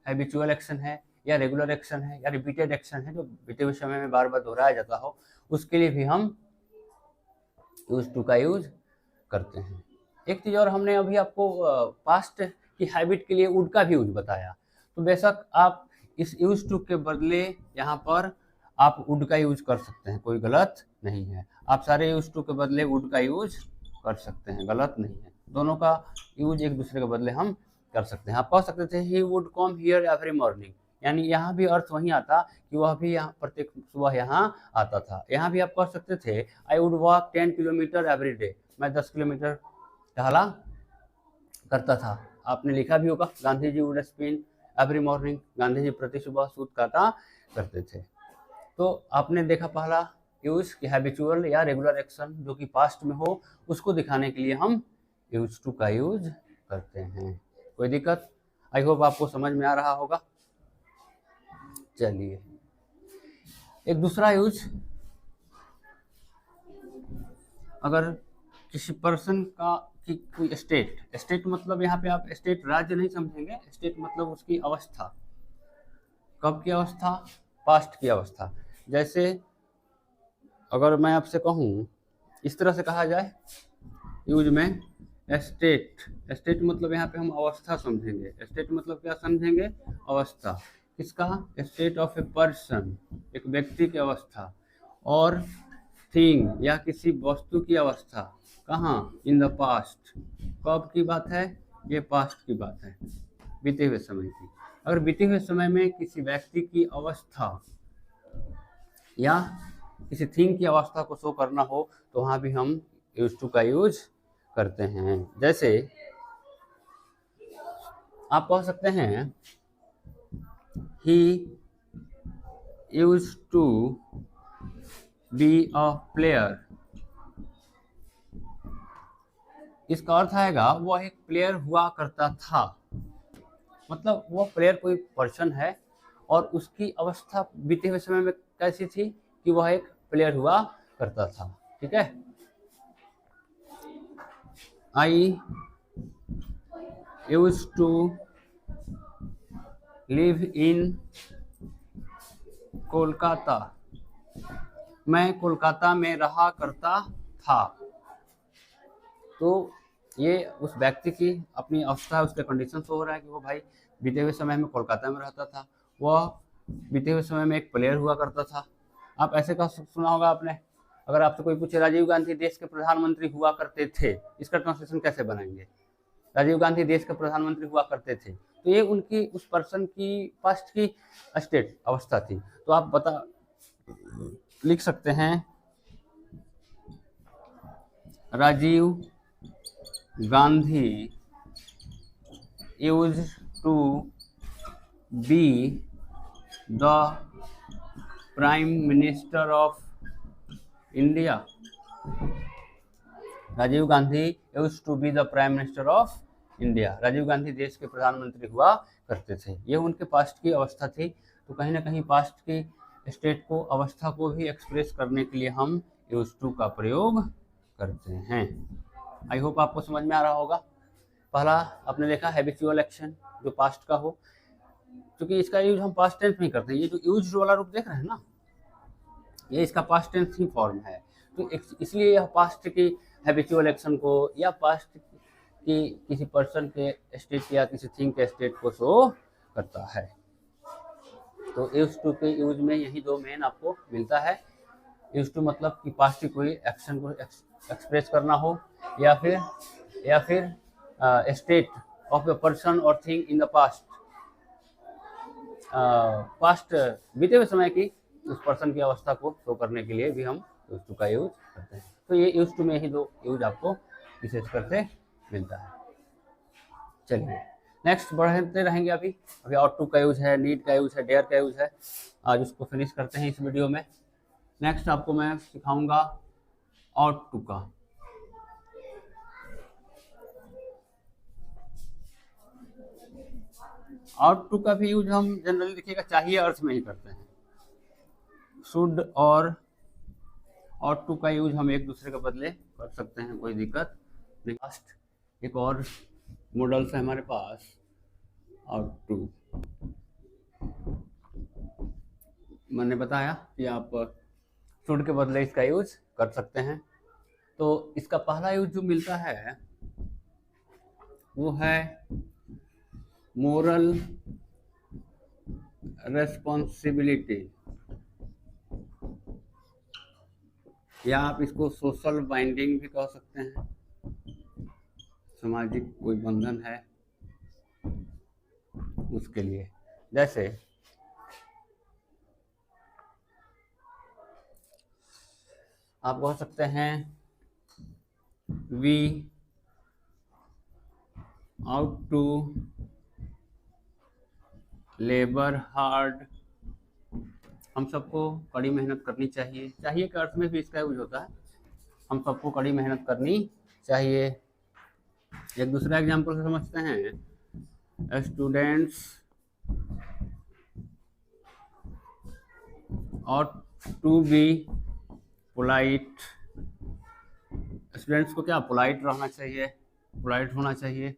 हैबिचुअल एक्शन है या रेगुलर एक्शन है या रिपीटेड एक्शन है जो बीते हुए समय में बार बार दोहराया जाता हो, उसके लिए भी हम यूज टू का यूज करते हैं। एक चीज़ और, हमने अभी आपको पास्ट की हैबिट के लिए वुड का भी यूज बताया। तो बेशक आप इस यूज टू के बदले यहाँ पर आप वुड का यूज कर सकते हैं, कोई गलत नहीं है। आप सारे यूज टू के बदले वुड का यूज कर सकते हैं, गलत नहीं है। दोनों का यूज एक दूसरे के बदले हम कर सकते हैं। आप कह सकते थे he would come here every morning, यानी यहाँ भी अर्थ वही आता कि वह भी यहाँ प्रत्येक सुबह यहाँ आता था। यहाँ भी आप कह सकते थे I would walk 10 kilometre every day, मैं 10 किलोमीटर टहला करता था। आपने लिखा भी होगा Gandhi ji would spin every morning, Gandhi ji प्रति सुबह सूत काटा करते थे। तो आपने देखा पहला यूज कि हैबिचुअल या रेगुलर एक्शन जो कि पास्ट में हो, उसको दिखाने के लिए हम यूज टू का यूज करते हैं। कोई दिक्कत? आई होप आपको समझ में आ रहा होगा। चलिए, एक दूसरा यूज, अगर किसी पर्सन का की कोई स्टेट मतलब यहाँ पे आप स्टेट राज्य नहीं समझेंगे, स्टेट मतलब उसकी अवस्था। कब की अवस्था? पास्ट की अवस्था। जैसे अगर मैं आपसे कहूँ, इस तरह से कहा जाए यूज में, स्टेट मतलब यहाँ पे हम अवस्था समझेंगे। स्टेट मतलब क्या समझेंगे? अवस्था। किसका? स्टेट ऑफ ए पर्सन, एक व्यक्ति की अवस्था। और थिंग या किसी वस्तु की अवस्था, कहाँ? In the past. कब की बात है? ये पास्ट की बात है, बीते हुए समय की। अगर बीते हुए समय में किसी व्यक्ति की अवस्था या किसी थिंग की अवस्था को शो करना हो तो वहाँ भी हम यूज टू का यूज करते हैं। जैसे आप कह सकते हैं he use to be a player. इसका अर्थ आएगा वह एक प्लेयर हुआ करता था। मतलब वह प्लेयर कोई पर्सन है और उसकी अवस्था बीते हुए समय में कैसी थी कि वह एक प्लेयर हुआ करता था। ठीक है, I use to live in Kolkata, मैं कोलकाता में रहा करता था। तो ये उस व्यक्ति की अपनी अवस्था, उसके कंडीशन हो रहा है कि वो भाई बीते हुए समय में कोलकाता में रहता था, वह बीते हुए समय में एक प्लेयर हुआ करता था। आप ऐसे का सुना होगा आपने, अगर आपसे कोई पूछे राजीव गांधी देश के प्रधानमंत्री हुआ करते थे, इसका ट्रांसलेशन कैसे बनाएंगे? राजीव गांधी देश के प्रधानमंत्री हुआ करते थे, तो ये उनकी उस पर्सन की पास्ट की स्टेट अवस्था थी। तो आप लिख सकते हैं Rajiv Gandhi used to be the prime minister of India. Rajiv Gandhi used to be the prime minister of India. Rajiv Gandhi देश के प्रधानमंत्री हुआ करते थे। ये उनके पास्ट की अवस्था थी। तो कहीं ना कहीं पास्ट की स्टेट को, अवस्था को भी एक्सप्रेस करने के लिए हम यूज टू का प्रयोग करते हैं। आई होप आपको समझ में आ रहा होगा। पहला आपने देखा हैबिचुअल एक्शन जो पास्ट का हो, क्योंकि इसका यूज हम पास्ट टेंस में करते हैं। ये जो यूज वाला रूप देख रहे हैं ना, ये इसका पास्ट टेंस ही फॉर्म है। तो इसलिए यह पास्ट की हैबिचुअल एक्शन को या पास्ट की किसी पर्सन के स्टेट या किसी थिंग के स्टेट को शो करता है। तो यूज टू के यूज में यही दो मेन आपको मिलता है। यूज टू मतलब कि पास्ट की कोई एक्शन को एक्सप्रेस करना हो, या फिर स्टेट ऑफ ए पर्सन और thing in the past, past बीते हुए समय की उस पर्सन की अवस्था को शो करने के लिए भी हम यूज टू का यूज करते हैं। तो ये यूज टू में ही दो यूज आपको विशेष करके मिलता है। चलिए नेक्स्ट बढ़ते रहेंगे। अभी आउट टू का यूज है, नीड का यूज है, डेयर का यूज है। आज उसको फिनिश करते हैं इस वीडियो में। नेक्स्ट आपको मैं सिखाऊंगा आउट टू का। ought to का भी यूज हम जनरली देखिएगा चाहिए अर्थ में ही करते हैं। शुड और ought to का यूज हम एक दूसरे के बदले कर सकते हैं, कोई दिक्कत नहीं। लास्ट एक और मॉडल्स है हमारे पास ought to। मैंने बताया कि आप शुड के बदले इसका यूज कर सकते हैं। तो इसका पहला यूज जो मिलता है वो है मोरल रेस्पॉन्सिबिलिटी, या आप इसको सोशल बाइंडिंग भी कह सकते हैं, सामाजिक कोई बंधन है उसके लिए। जैसे आप कह सकते हैं we ought to labour hard, हम सबको कड़ी मेहनत करनी चाहिए। चाहिए के अर्थ में भी इसका यूज होता है, हम सबको कड़ी मेहनत करनी चाहिए। एक दूसरा एग्जाम्पल से समझते हैं, students ought to be polite, students को क्या पोलाइट रहना चाहिए, पोलाइट होना चाहिए।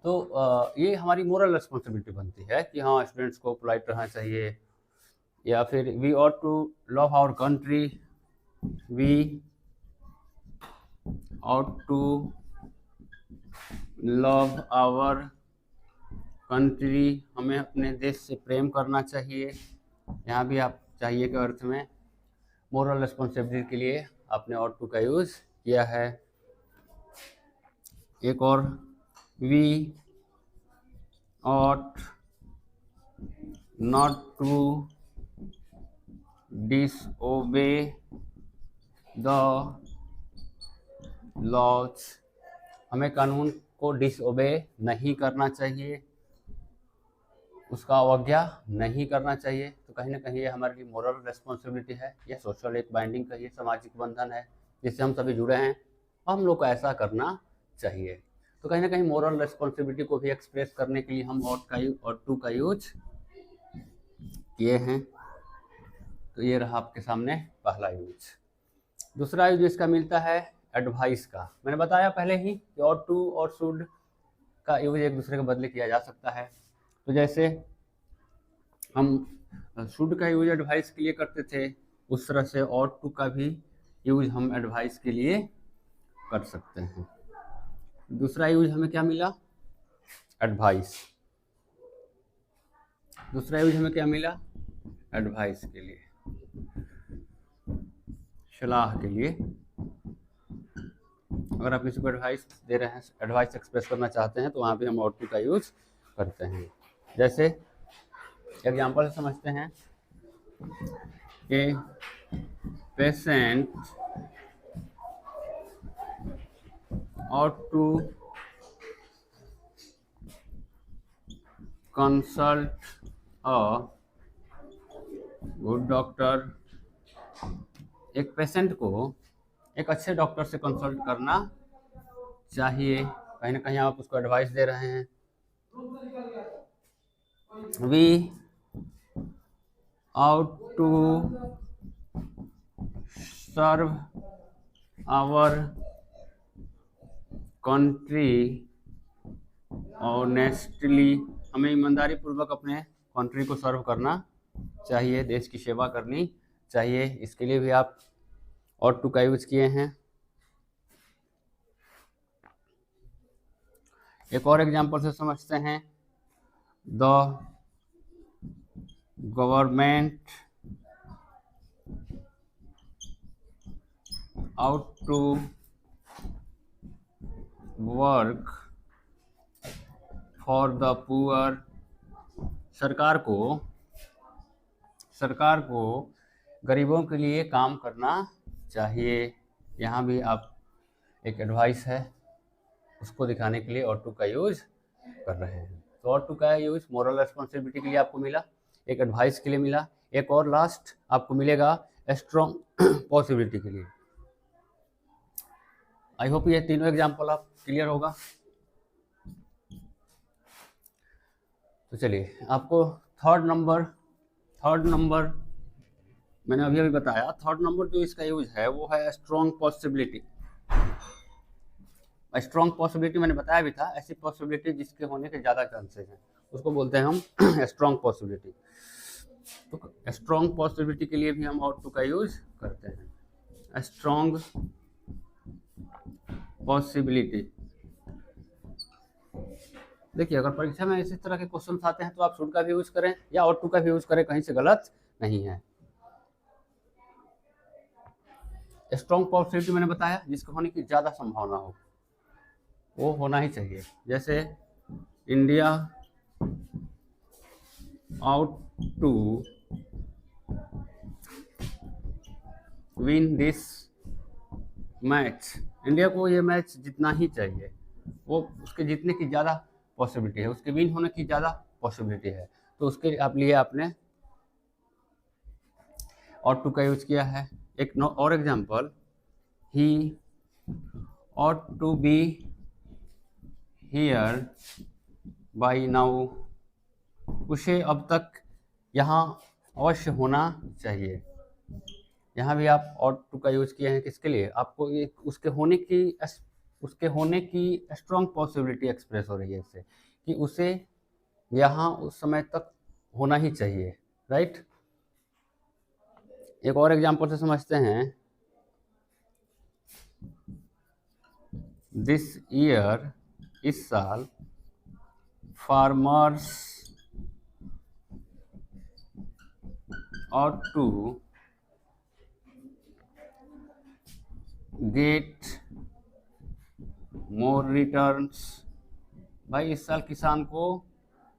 तो ये हमारी मोरल रिस्पॉन्सिबिलिटी बनती है कि हाँ स्टूडेंट्स को पोलाइट रहना चाहिए। या फिर we ought to love our country, we ought to love our country, हमें अपने देश से प्रेम करना चाहिए। यहाँ भी आप चाहिए के अर्थ में मोरल रिस्पॉन्सिबिलिटी के लिए आपने ought to का यूज किया है। एक और we ought not to disobey the laws, हमें कानून को डिसओबे नहीं करना चाहिए, उसका अवज्ञा नहीं करना चाहिए। तो कहीं ना कहीं ये हमारे लिए मोरल रिस्पॉन्सिबिलिटी है, यह सोशल एक बाइंडिंग कहिए, सामाजिक बंधन है जिससे हम सभी जुड़े हैं और हम लोग को ऐसा करना चाहिए। तो कहीं ना कहीं मोरल रिस्पॉन्सिबिलिटी को भी एक्सप्रेस करने के लिए हम ought to का यूज किए हैं। तो ये रहा आपके सामने पहला यूज। दूसरा यूज इसका मिलता है एडवाइस का। मैंने बताया पहले ही कि ought to और should का यूज एक दूसरे के बदले किया जा सकता है। तो जैसे हम शुड का यूज एडवाइस के लिए करते थे, उस तरह से ought to का भी यूज हम एडवाइस के लिए कर सकते हैं। दूसरा यूज हमें क्या मिला, एडवाइस। दूसरा यूज हमें क्या मिला, एडवाइस के लिए, सलाह के लिए। अगर आप किसी को एडवाइस दे रहे हैं, एडवाइस एक्सप्रेस करना चाहते हैं, तो वहाँ भी हम ought to का यूज करते हैं। जैसे एग्जाम्पल से समझते हैं, a patient ought to consult a good doctor, एक पेशेंट को एक अच्छे डॉक्टर से कंसल्ट करना चाहिए। कहीं ना कहीं आप उसको एडवाइस दे रहे हैं। We ought to serve our country honestly, हमें ईमानदारी पूर्वक अपने कंट्री को सर्व करना चाहिए, देश की सेवा करनी चाहिए। इसके लिए भी आप ought to का यूज किए हैं। एक और एग्जांपल से समझते हैं, the government ought to work for the poor, सरकार को गरीबों के लिए काम करना चाहिए। यहाँ भी आप एक एडवाइस है, उसको दिखाने के लिए ought to का यूज कर रहे हैं। तो ought to का यूज मोरल रिस्पॉन्सिबिलिटी के लिए आपको मिला, एक एडवाइस के लिए मिला, एक और लास्ट आपको मिलेगा स्ट्रॉन्ग पॉसिबिलिटी के लिए। आई होप ये तीनों एग्जाम्पल आप क्लियर होगा। तो चलिए, आपको थर्ड नंबर मैंने अभी बताया। थर्ड नंबर जो इसका यूज है वो है स्ट्रॉन्ग पॉसिबिलिटी। स्ट्रॉन्ग पॉसिबिलिटी मैंने बताया भी था, ऐसी पॉसिबिलिटी जिसके होने के ज़्यादा चांसेस हैं उसको बोलते हैं हम स्ट्रॉन्ग पॉसिबिलिटी। तो स्ट्रॉन्ग पॉसिबिलिटी के लिए भी हम और टू का यूज करते हैं। स्ट्रॉन्ग पॉसिबिलिटी, देखिए अगर परीक्षा में इसी तरह के क्वेश्चन आते हैं तो आप शुड का भी यूज करें या और टू का भी यूज करें, कहीं से गलत नहीं है। स्ट्रॉन्ग पॉसिबिलिटी मैंने बताया जिसके होने की ज़्यादा संभावना हो, वो होना ही चाहिए। जैसे India ought to win this match, India को ये मैच जीतना ही चाहिए, वो उसके जीतने की ज़्यादा पॉसिबिलिटी है, उसके विन होने की ज़्यादा पॉसिबिलिटी है। तो उसके लिए आपने और टू का यूज किया है। एक और example, he ought to be here by now, उसे अब तक यहाँ अवश्य होना चाहिए। यहाँ भी आप ought to का यूज किए हैं किसके लिए? आपको ये उसके होने की स्ट्रॉन्ग पॉसिबिलिटी एक्सप्रेस हो रही है इससे कि उसे यहाँ उस समय तक होना ही चाहिए, राइट। एक और एग्जांपल से समझते हैं। दिस ईयर, इस साल, farmers ought to get more returns, भाई इस साल किसान को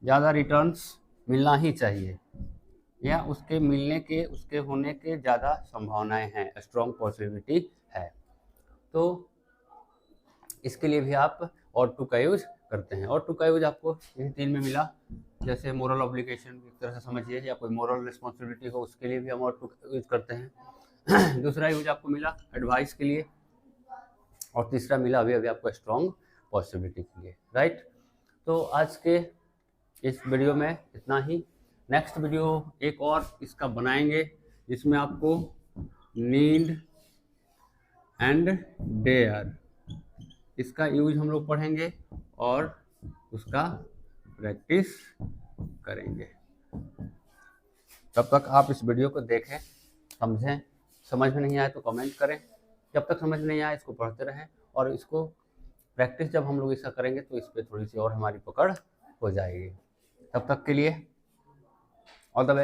ज़्यादा रिटर्न्स मिलना ही चाहिए, या उसके मिलने के उसके होने के ज़्यादा संभावनाएं हैं, स्ट्रॉन्ग पॉसिबिलिटी है। तो इसके लिए भी आप और टू का यूज करते हैं। और टू का यूज आपको इन तीन में मिला। जैसे मोरल ऑब्लिगेशन एक तरह से समझिए, या कोई मोरल रिस्पॉन्सिबिलिटी हो उसके लिए भी हम और टू यूज करते हैं। दूसरा यूज आपको मिला एडवाइस के लिए, और तीसरा मिला अभी आपको स्ट्रॉन्ग पॉसिबिलिटी के लिए, राइट। तो आज के इस वीडियो में इतना ही। नेक्स्ट वीडियो एक और इसका बनाएंगे जिसमें आपको नीड एंड डेयर, इसका यूज हम लोग पढ़ेंगे और उसका प्रैक्टिस करेंगे। तब तक आप इस वीडियो को देखें, समझें, समझ में नहीं आए तो कमेंट करें। जब तक समझ नहीं आए इसको पढ़ते रहें, और इसको प्रैक्टिस जब हम लोग इसका करेंगे तो इस पर थोड़ी सी और हमारी पकड़ हो जाएगी। तब तक के लिए ऑल द बेस्ट।